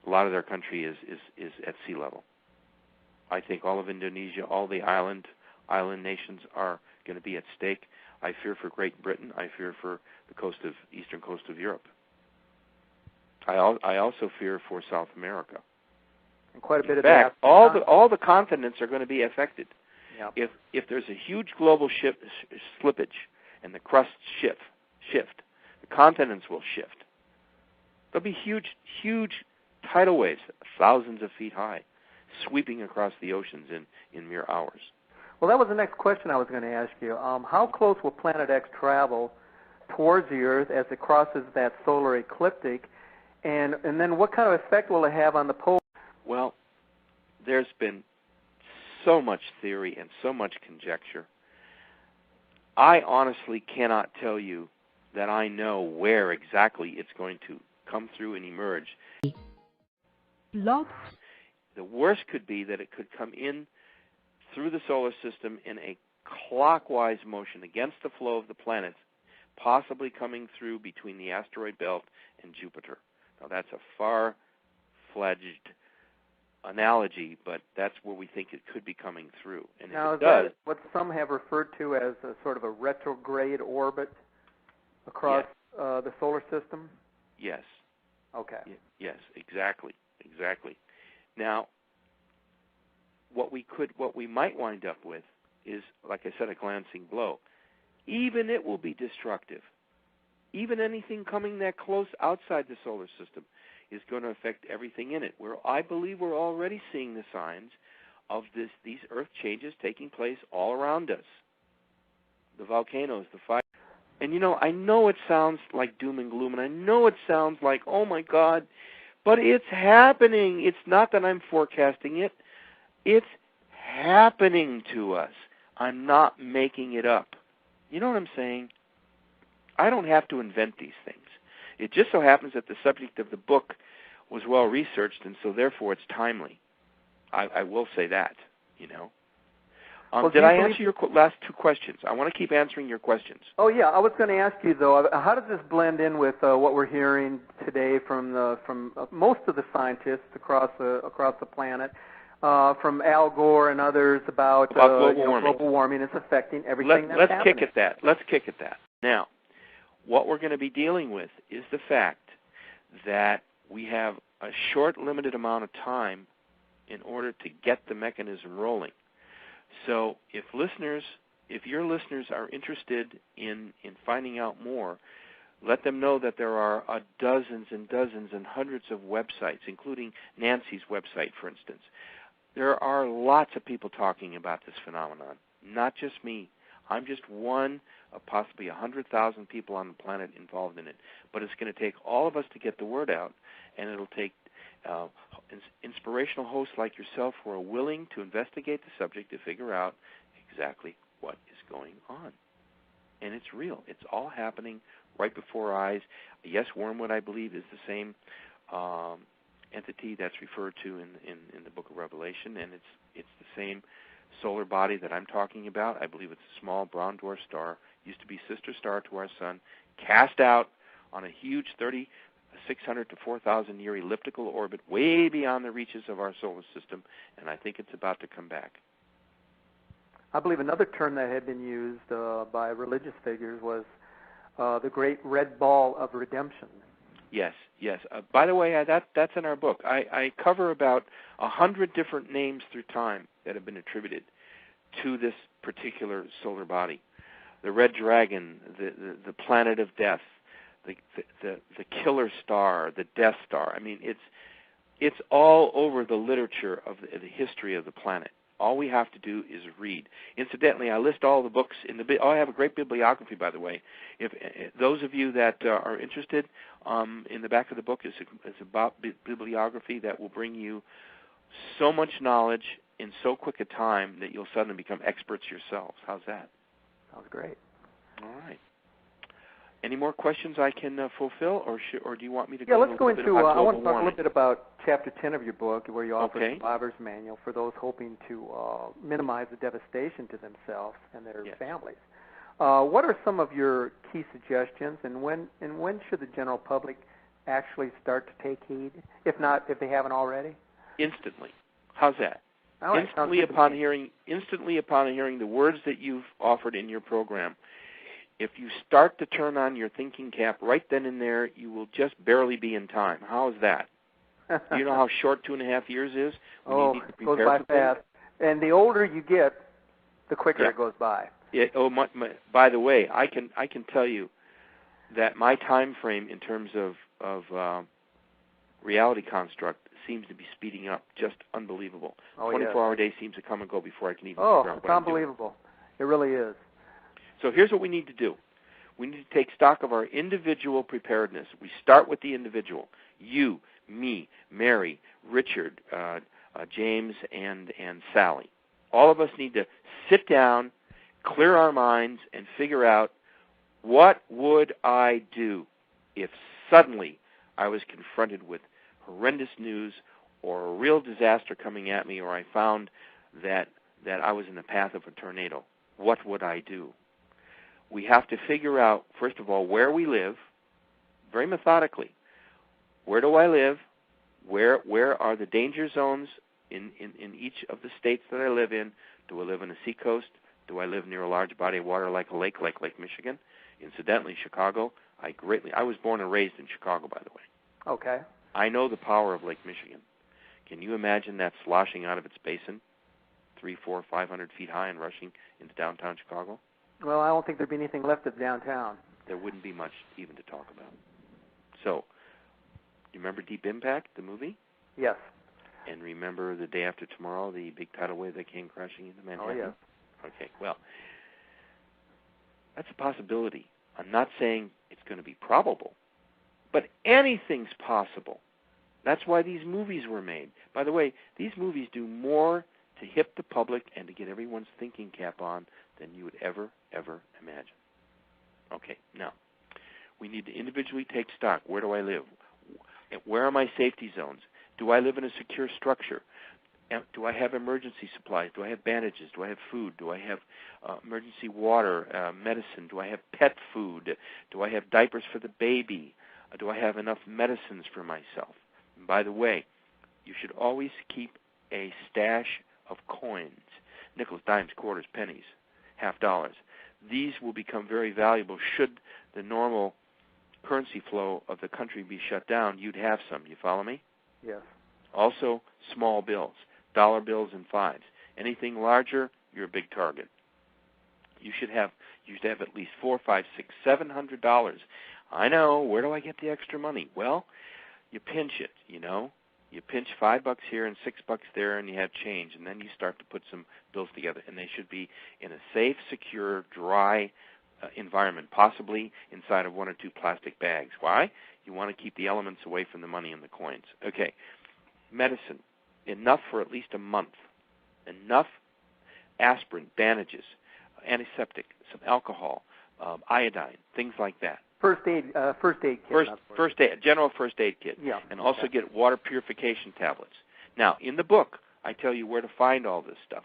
A lot of their country is at sea level. I think all of Indonesia, all the island nations are going to be at stake. I fear for Great Britain. I fear for the eastern coast of Europe. I also fear for South America. And quite a bit in of fact, that. all the continents are going to be affected. Yep. If there's a huge global slippage and the crusts shift, the continents will shift. There'll be huge tidal waves, thousands of feet high, sweeping across the oceans in mere hours. Well, that was the next question I was going to ask you. How close will Planet X travel towards the Earth as it crosses that solar ecliptic? And then what kind of effect will it have on the pole? Well, there's been so much theory and so much conjecture. I honestly cannot tell you that I know where exactly it's going to come through and emerge. Blog. The worst could be that it could come in through the solar system in a clockwise motion against the flow of the planets, possibly coming through between the asteroid belt and Jupiter. Now, that's a far-fledged analogy, but that's where we think it could be coming through. And now, if it does, that what some have referred to as a sort of a retrograde orbit across the solar system? Yes. Okay. Yes, exactly. Now, what we might wind up with is, like I said, a glancing blow. Even it will be destructive. Even anything coming that close outside the solar system is going to affect everything in it. I believe we're already seeing the signs of these Earth changes taking place all around us. The volcanoes, the fire. And, I know it sounds like doom and gloom, and I know it sounds like, oh, my God, but it's happening. It's not that I'm forecasting it. It's happening to us. I'm not making it up. You know what I'm saying? I don't have to invent these things. It just so happens that the subject of the book was well researched, and so therefore it's timely. I will say that, Well, did I answer your last two questions? I want to keep answering your questions. Oh, yeah. I was going to ask you, though, how does this blend in with what we're hearing today from most of the scientists across the planet, from Al Gore and others about global warming? It's affecting everything that's happening. Let's kick at that. Now, what we're going to be dealing with is the fact that we have a short, limited amount of time in order to get the mechanism rolling. So if your listeners are interested in finding out more, let them know that there are dozens and dozens and hundreds of websites, including Nancy's website, for instance. There are lots of people talking about this phenomenon, not just me. I'm just one of possibly 100,000 people on the planet involved in it. But it's going to take all of us to get the word out, and it'll take inspirational hosts like yourself who are willing to investigate the subject to figure out exactly what is going on. And it's real. It's all happening right before our eyes. Yes, Wormwood, I believe, is the same entity that's referred to in the Book of Revelation, and it's the same solar body that I'm talking about. I believe it's a small brown dwarf star, used to be sister star to our sun, cast out on a huge 3,600 to 4,000 year elliptical orbit way beyond the reaches of our solar system, and I think it's about to come back. I believe another term that had been used by religious figures was the great red ball of redemption. Yes. By the way, that's in our book. I cover about 100 different names through time that have been attributed to this particular solar body. The red dragon, the planet of death, the killer star, the Death Star. I mean, it's all over the literature of the history of the planet. All we have to do is read. Incidentally, I list all the books in the. I have a great bibliography, by the way. If those of you that are interested, in the back of the book is about bibliography that will bring you so much knowledge in so quick a time that you'll suddenly become experts yourselves. How's that? Sounds great. All right. Any more questions I can fulfill, or do you want me to go into let's go into, I want to talk a little bit about Chapter 10 of your book, where you offer a survivor's manual for those hoping to minimize the devastation to themselves and their families. What are some of your key suggestions, and when should the general public actually start to take heed, if they haven't already? Instantly. How's that? All right. Instantly upon hearing the words that you've offered in your program. If you start to turn on your thinking cap right then and there, you will just barely be in time. How is that? Do you know how short 2.5 years is? It goes by fast. And the older you get, the quicker it goes by. By the way, I can tell you that my time frame in terms of reality construct seems to be speeding up, just unbelievable. 24-hour day seems to come and go before I can even figure out what I'm doing. It's unbelievable. It really is. So here's what we need to do. We need to take stock of our individual preparedness. We start with the individual. You, me, Mary, Richard, James, and Sally. All of us need to sit down, clear our minds, and figure out, what would I do if suddenly I was confronted with horrendous news or a real disaster coming at me, or I found that I was in the path of a tornado? What would I do? We have to figure out, first of all, where we live, very methodically. Where do I live? Where are the danger zones in each of the states that I live in? Do I live on a seacoast? Do I live near a large body of water like a lake, like Lake Michigan? Incidentally, Chicago, I was born and raised in Chicago, by the way. Okay. I know the power of Lake Michigan. Can you imagine that sloshing out of its basin, 300, 400, 500 feet high and rushing into downtown Chicago? Well, I don't think there'd be anything left of downtown. There wouldn't be much even to talk about. So, you remember Deep Impact, the movie? Yes. And remember The Day After Tomorrow, the big tidal wave that came crashing into Manhattan? Oh, yes. Okay, well, that's a possibility. I'm not saying it's going to be probable, but anything's possible. That's why these movies were made. By the way, these movies do more to hip the public and to get everyone's thinking cap on than you would ever imagine. Okay, now, we need to individually take stock. Where do I live? Where are my safety zones? Do I live in a secure structure? Do I have emergency supplies? Do I have bandages? Do I have food? Do I have emergency water, medicine? Do I have pet food? Do I have diapers for the baby? Do I have enough medicines for myself? And by the way, you should always keep a stash of coins, nickels, dimes, quarters, pennies, $50. These will become very valuable should the normal currency flow of the country be shut down. You'd have some. You follow me? Yes. Also, small bills, dollar bills and fives. Anything larger, you're a big target. You should have at least $400, $500, $600, $700. I know. Where do I get the extra money? Well, you pinch it. You pinch $5 here and $6 there, and you have change, and then you start to put some bills together, and they should be in a safe, secure, dry environment, possibly inside of 1 or 2 plastic bags. Why? You want to keep the elements away from the money and the coins. Okay. Medicine, enough for at least a month. Enough aspirin, bandages, antiseptic, some alcohol, iodine, things like that. First aid kit. General first aid kit. Yeah. And also get water purification tablets. Now, in the book, I tell you where to find all this stuff.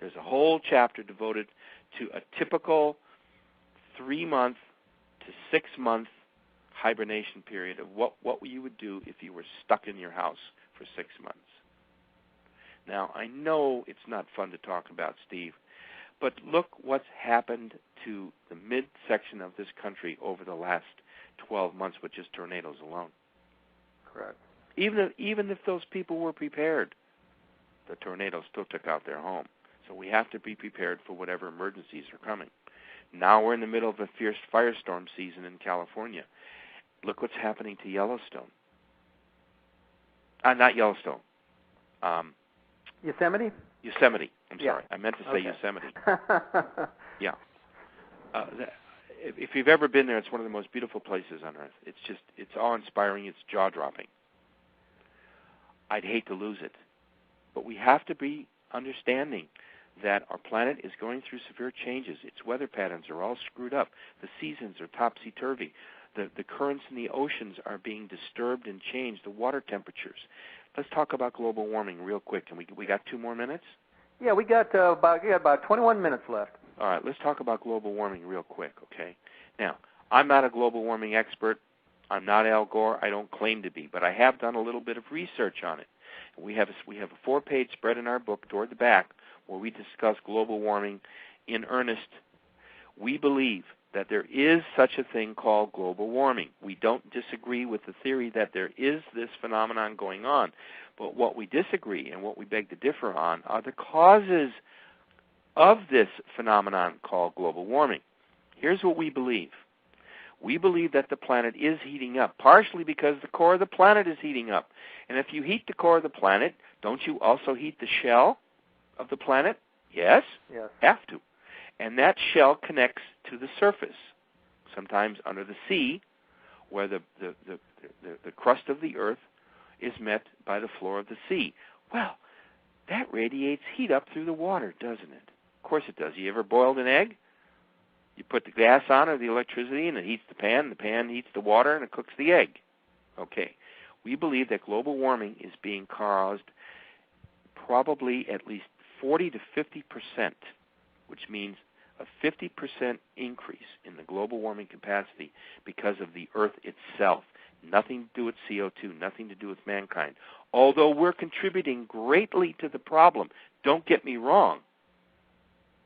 There's a whole chapter devoted to a typical 3-month to 6-month hibernation period of what you would do if you were stuck in your house for 6 months. Now, I know it's not fun to talk about, Steve, but look what's happened to the midsection of this country over the last 12 months with just tornadoes alone. Correct. Even if those people were prepared, the tornadoes still took out their home. So we have to be prepared for whatever emergencies are coming. Now we're in the middle of a fierce firestorm season in California. Look what's happening to Yellowstone. Not Yellowstone. Yosemite? Yosemite. I'm Yeah. sorry. I meant to say Okay. Yosemite. Yeah. If you've ever been there, it's one of the most beautiful places on earth. It's awe-inspiring. It's jaw-dropping. I'd hate to lose it. But we have to be understanding that our planet is going through severe changes. Its weather patterns are all screwed up. The seasons are topsy-turvy. The currents in the oceans are being disturbed and changed. The water temperatures. Let's talk about global warming real quick. And we got 2 more minutes? Yeah, we got about 21 minutes left. All right, let's talk about global warming real quick, okay? Now, I'm not a global warming expert. I'm not Al Gore. I don't claim to be, but I have done a little bit of research on it. We have a 4-page spread in our book toward the back where we discuss global warming in earnest. We believe that there is such a thing called global warming. We don't disagree with the theory that there is this phenomenon going on. But what we disagree and what we beg to differ on are the causes of this phenomenon called global warming. Here's what we believe. We believe that the planet is heating up, partially because the core of the planet is heating up. And if you heat the core of the planet, don't you also heat the shell of the planet? Yes? Yes. Have to. And that shell connects to the surface. sometimes under the sea, where the crust of the Earth is met by the floor of the sea. Well, that radiates heat up through the water, doesn't it? Of course it does. You ever boiled an egg? You put the gas on or the electricity, and it heats the pan heats the water, and it cooks the egg. Okay. We believe that global warming is being caused probably at least 40 to 50%, which means a 50% increase in the global warming capacity because of the Earth itself. Nothing to do with CO2, nothing to do with mankind. Although we're contributing greatly to the problem, don't get me wrong,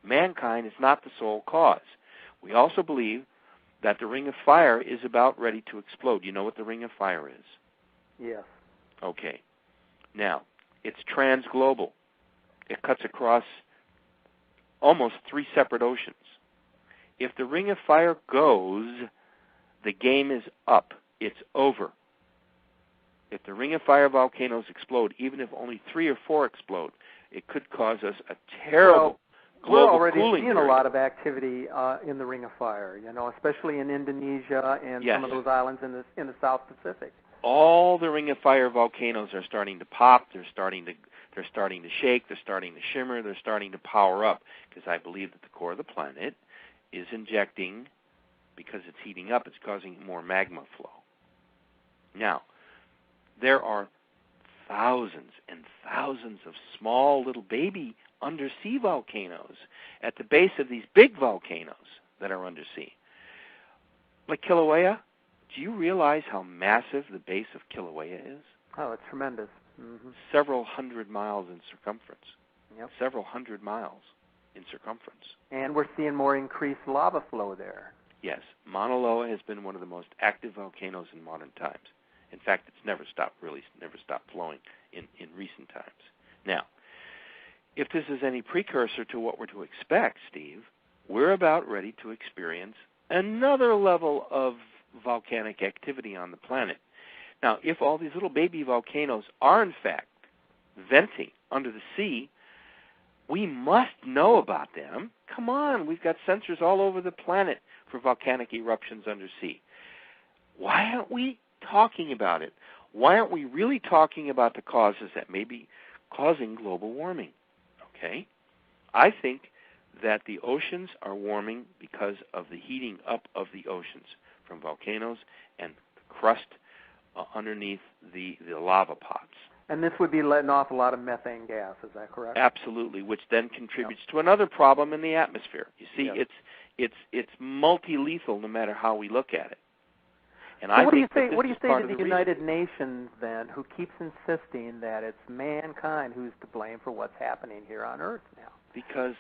mankind is not the sole cause. We also believe that the Ring of Fire is about ready to explode. You know what the Ring of Fire is? Yes. Okay. Now, it's transglobal. It cuts across almost 3 separate oceans. If the Ring of Fire goes, the game is up. It's over. If the Ring of Fire volcanoes explode, even if only 3 or 4 explode, it could cause us a terrible global we're already cooling seeing period. a lot of activity in the Ring of Fire, especially in Indonesia and Yes. some of those islands in the South Pacific. All the Ring of Fire volcanoes are starting to pop. They're starting to shake. They're starting to shimmer. They're starting to power up, because I believe that the core of the planet is injecting, because it's heating up, it's causing more magma flow. Now, there are thousands and thousands of small little baby undersea volcanoes at the base of these big volcanoes that are undersea. Like Kilauea, do you realize how massive the base of Kilauea is? Oh, it's tremendous. Mm-hmm. Several hundred miles in circumference. Yep. Several hundred miles in circumference. And we're seeing more increased lava flow there. Yes, Mauna Loa has been one of the most active volcanoes in modern times. In fact, it's never stopped flowing in recent times. Now, if this is any precursor to what we're to expect, Steve, we're about ready to experience another level of volcanic activity on the planet. Now, if all these little baby volcanoes are, in fact, venting under the sea, we must know about them. Come on, we've got sensors all over the planet for volcanic eruptions undersea. Why aren't we talking about it? Why aren't we really talking about the causes that may be causing global warming? Okay? I think that the oceans are warming because of the heating up of the oceans from volcanoes and the crust underneath the lava pots. And this would be letting off a lot of methane gas, is that correct? Absolutely, which then contributes to another problem in the atmosphere. You see, it's multi-lethal no matter how we look at it. And so I what do you think say? What do you say to the reason. United Nations then, who keeps insisting that it's mankind who's to blame for what's happening here on Earth now? Because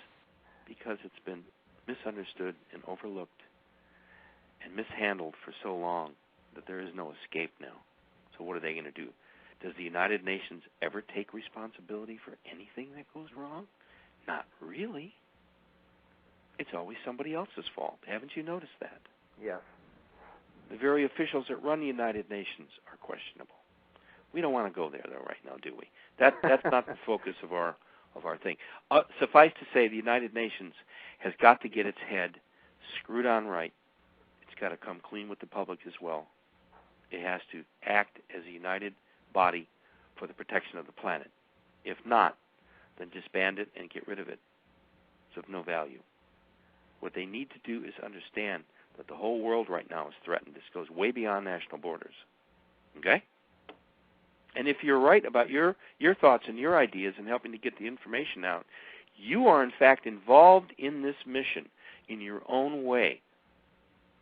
it's been misunderstood and overlooked and mishandled for so long that there is no escape now. So what are they going to do? Does the United Nations ever take responsibility for anything that goes wrong? Not really. It's always somebody else's fault. Haven't you noticed that? Yes. The very officials that run the United Nations are questionable. We don't want to go there, though, right now, do we? That's not the focus of our thing. Suffice to say, the United Nations has got to get its head screwed on right. It's got to come clean with the public as well. It has to act as a united body for the protection of the planet. If not, then disband it and get rid of it. It's of no value. What they need to do is understand that the whole world right now is threatened. This goes way beyond national borders. Okay? And if you're right about your thoughts and your ideas and helping to get the information out, you are in fact involved in this mission in your own way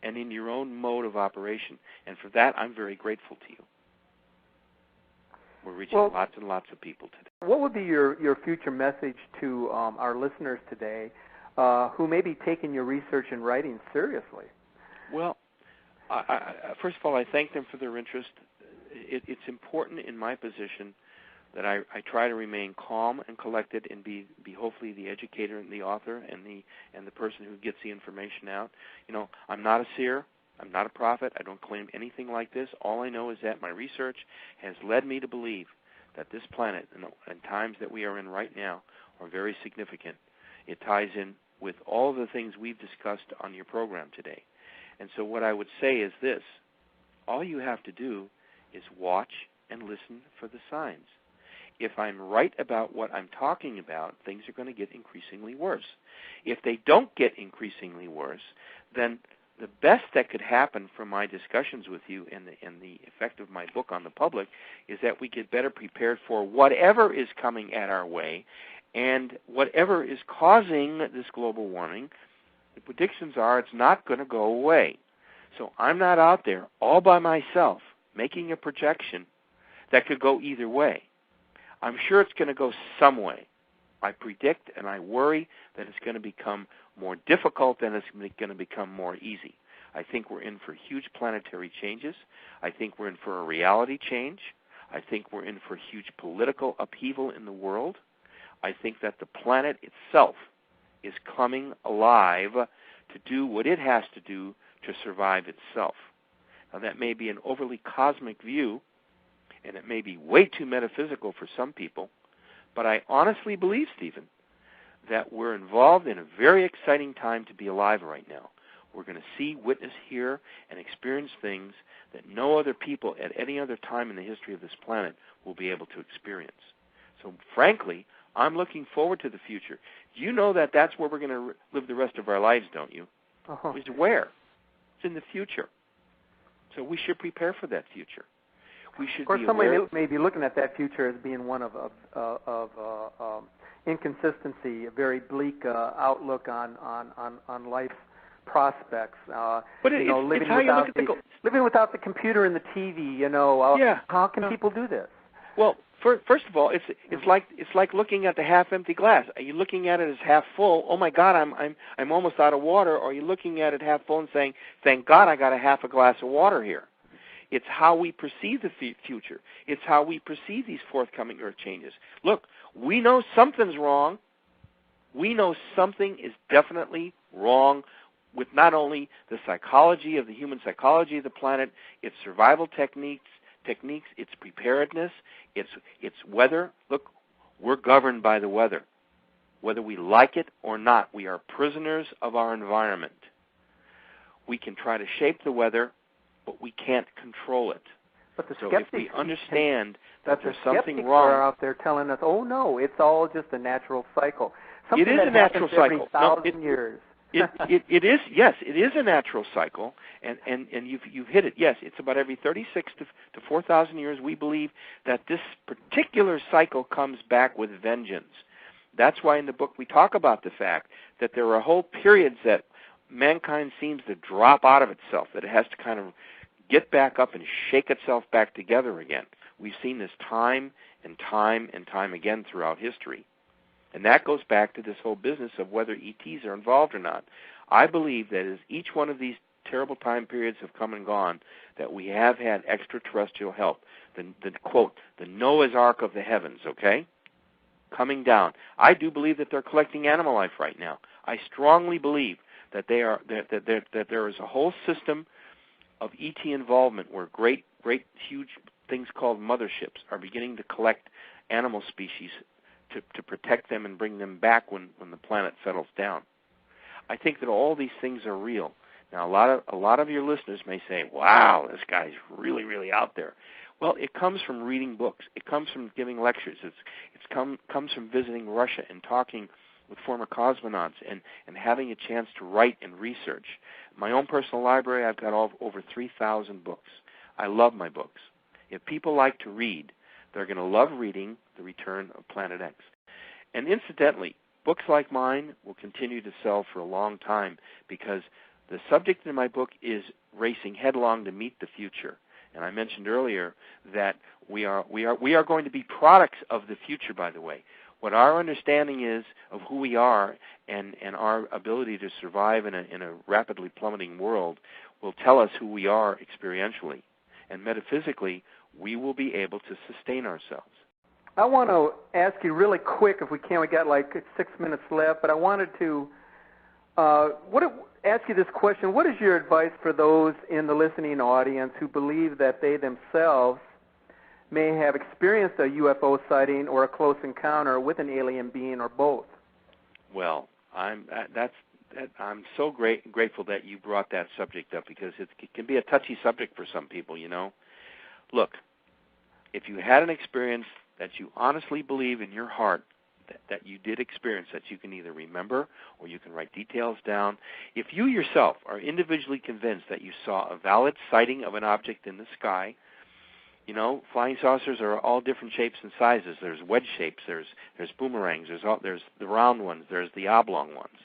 and in your own mode of operation. And for that, I'm very grateful to you. We're reaching lots and lots of people today. What would be your future message to our listeners today who may be taking your research and writing seriously? Well, first of all, I thank them for their interest. It's important in my position that I try to remain calm and collected and be hopefully the educator and the author and the person who gets the information out. You know, I'm not a seer. I'm not a prophet. I don't claim anything like this. All I know is that my research has led me to believe that this planet and times that we are in right now are very significant. It ties in with all the things we've discussed on your program today. And so what I would say is this: all you have to do is watch and listen for the signs. If I'm right about what I'm talking about, things are going to get increasingly worse. If they don't get increasingly worse, then the best that could happen from my discussions with you and the effect of my book on the public is that we get better prepared for whatever is coming at our way, and whatever is causing this global warming, the predictions are it's not going to go away. So I'm not out there all by myself making a projection that could go either way. I'm sure it's going to go some way. I predict and I worry that it's going to become more difficult than it's going to become more easy. I think we're in for huge planetary changes. I think we're in for a reality change. I think we're in for huge political upheaval in the world. I think that the planet itself is coming alive to do what it has to do to survive itself. Now, that may be an overly cosmic view, and it may be way too metaphysical for some people, but I honestly believe, Stephen, that we're involved in a very exciting time to be alive right now. We're going to see, witness, hear, and experience things that no other people at any other time in the history of this planet will be able to experience. So, frankly, I'm looking forward to the future. You know that that's where we're going to live the rest of our lives, don't you? Uh-huh. It's where? It's in the future. So we should prepare for that future. We should. Of course, somebody may be looking at that future as being one of inconsistency, a very bleak outlook on life's prospects. But it's how you look at living without the computer and the TV. How can people do this? Well, first of all, it's like looking at the half-empty glass. Are you looking at it as half full? Oh my God, I'm almost out of water. Or are you looking at it half full and saying, thank God I got a half a glass of water here? It's how we perceive the future. It's how we perceive these forthcoming earth changes. Look, we know something's wrong. We know something is definitely wrong with not only the psychology of the human psychology of the planet, its survival techniques, its preparedness, its weather. Look, we're governed by the weather. Whether we like it or not, we are prisoners of our environment. We can try to shape the weather, but we can't control it. But the so skeptics, if we understand that there's the something wrong, are out there telling us, "Oh no, it's all just a natural cycle." Something it is that a natural every cycle. 1,000 years. It is. Yes, it is a natural cycle, and you've hit it. Yes, it's about every 36 to 4,000 years. We believe that this particular cycle comes back with vengeance. That's why in the book we talk about the fact that there are whole periods that mankind seems to drop out of itself, that it has to kind of get back up and shake itself back together again. We've seen this time and time and time again throughout history. And that goes back to this whole business of whether ETs are involved or not. I believe that as each one of these terrible time periods have come and gone, that we have had extraterrestrial help. The quote, the Noah's Ark of the heavens, okay? Coming down. I do believe that they're collecting animal life right now. I strongly believe that that there is a whole system of ET involvement where great, huge things called motherships are beginning to collect animal species to protect them and bring them back when the planet settles down. I think that all these things are real. Now, a lot of your listeners may say, "Wow, this guy's really, really out there." Well, it comes from reading books. It comes from giving lectures. It comes from visiting Russia and talking with former cosmonauts and having a chance to write and research. My own personal library, I've got over 3,000 books. I love my books. If people like to read, they're going to love reading The Return of Planet X. And incidentally, books like mine will continue to sell for a long time because the subject in my book is racing headlong to meet the future. And I mentioned earlier that we are going to be products of the future, by the way. What our understanding is of who we are and our ability to survive in a rapidly plummeting world will tell us who we are experientially. And metaphysically, we will be able to sustain ourselves. I want to ask you really quick, if we can. We got like 6 minutes left, but I wanted to ask you this question. What is your advice for those in the listening audience who believe that they themselves may have experienced a UFO sighting or a close encounter with an alien being or both? Well, I'm so grateful that you brought that subject up, because it can be a touchy subject for some people, you know. Look, if you had an experience that you honestly believe in your heart that you did experience, that you can either remember or you can write details down, if you yourself are individually convinced that you saw a valid sighting of an object in the sky, you know, flying saucers are all different shapes and sizes. There's wedge shapes, there's boomerangs, there's the round ones, there's the oblong ones.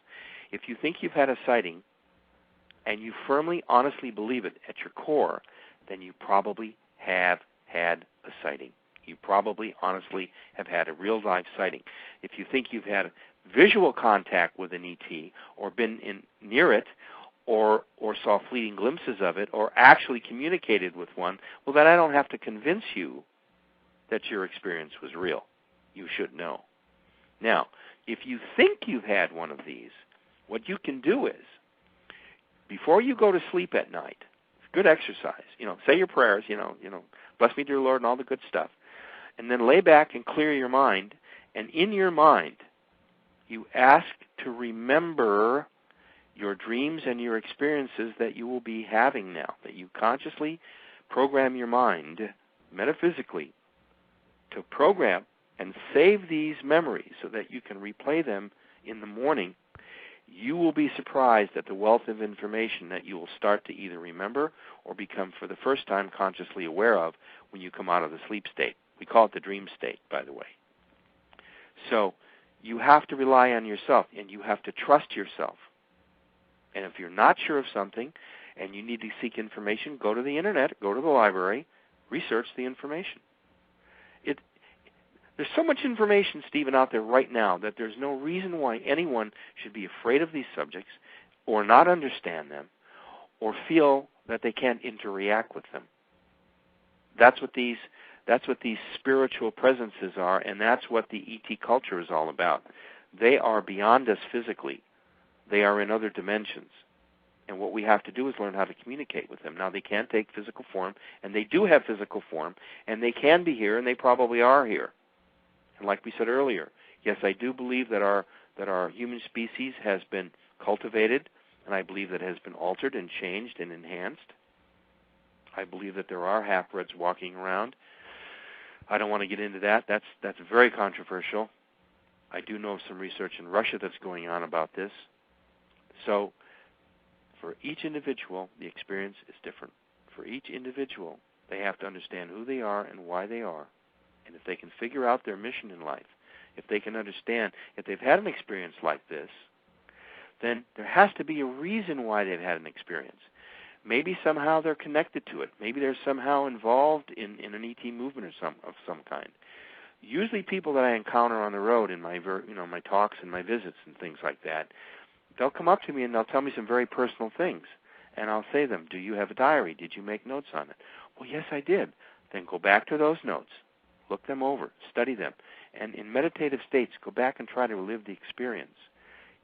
If you think you've had a sighting and you firmly, honestly believe it at your core, then you probably have had a sighting. You probably, honestly, have had a real-life sighting. If you think you've had visual contact with an ET or been near it or saw fleeting glimpses of it or actually communicated with one, well, then I don't have to convince you that your experience was real. You should know. Now, if you think you've had one of these, what you can do is, before you go to sleep at night, good exercise, you know, say your prayers, you know, bless me, dear Lord, and all the good stuff, and then lay back and clear your mind, and in your mind, you ask to remember your dreams and your experiences that you will be having now, that you consciously program your mind metaphysically to program and save these memories so that you can replay them in the morning. You will be surprised at the wealth of information that you will start to either remember or become for the first time consciously aware of when you come out of the sleep state. We call it the dream state, by the way. So you have to rely on yourself, and you have to trust yourself. And if you're not sure of something and you need to seek information, go to the Internet, go to the library, research the information. There's so much information, Stephen, out there right now that there's no reason why anyone should be afraid of these subjects or not understand them or feel that they can't interact with them. That's what these spiritual presences are, and that's what the ET culture is all about. They are beyond us physically. They are in other dimensions. And what we have to do is learn how to communicate with them. Now, they can take physical form, and they do have physical form, and they can be here, and they probably are here. And like we said earlier, yes, I do believe that our human species has been cultivated, and I believe that it has been altered and changed and enhanced. I believe that there are half-breds walking around. I don't want to get into that. That's very controversial. I do know of some research in Russia that's going on about this. So for each individual, the experience is different. For each individual, they have to understand who they are and why they are. And if they can figure out their mission in life, if they can understand, if they've had an experience like this, then there has to be a reason why they've had an experience. Maybe somehow they're connected to it. Maybe they're somehow involved in an ET movement of some kind. Usually people that I encounter on the road in my my talks and my visits and things like that, they'll come up to me and they'll tell me some very personal things. And I'll say to them, do you have a diary? Did you make notes on it? Well, yes, I did. Then go back to those notes. Look them over. Study them. And in meditative states, go back and try to relive the experience.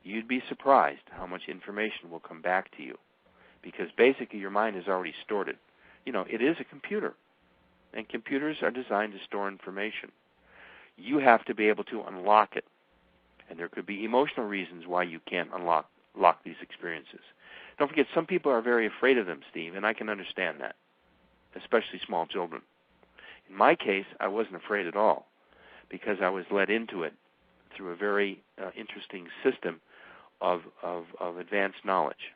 You'd be surprised how much information will come back to you, because basically your mind has already stored it. You know, it is a computer, and computers are designed to store information. You have to be able to unlock it, and there could be emotional reasons why you can't unlock these experiences. Don't forget, some people are very afraid of them, Steve, and I can understand that, especially small children. In my case, I wasn't afraid at all, because I was led into it through a very interesting system of advanced knowledge.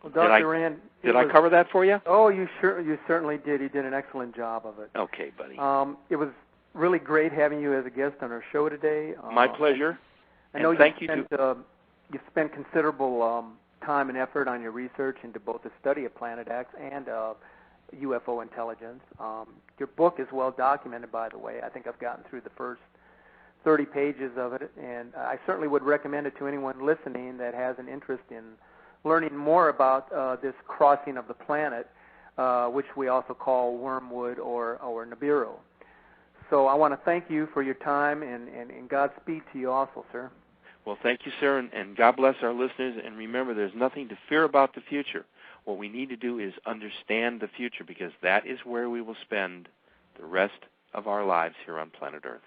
Well, Dr. Rand, did I cover that for you? Oh, you certainly did. You did an excellent job of it. Okay, buddy. It was really great having you as a guest on our show today. My pleasure. I know you spent considerable time and effort on your research into both the study of Planet X and UFO intelligence. Your book is well documented, by the way. I think I've gotten through the first 30 pages of it, and I certainly would recommend it to anyone listening that has an interest in learning more about this crossing of the planet, which we also call Wormwood or Nibiru. So I want to thank you for your time, and Godspeed to you also, sir. Well, thank you, sir, and God bless our listeners. And remember, there's nothing to fear about the future. What we need to do is understand the future, because that is where we will spend the rest of our lives here on planet Earth.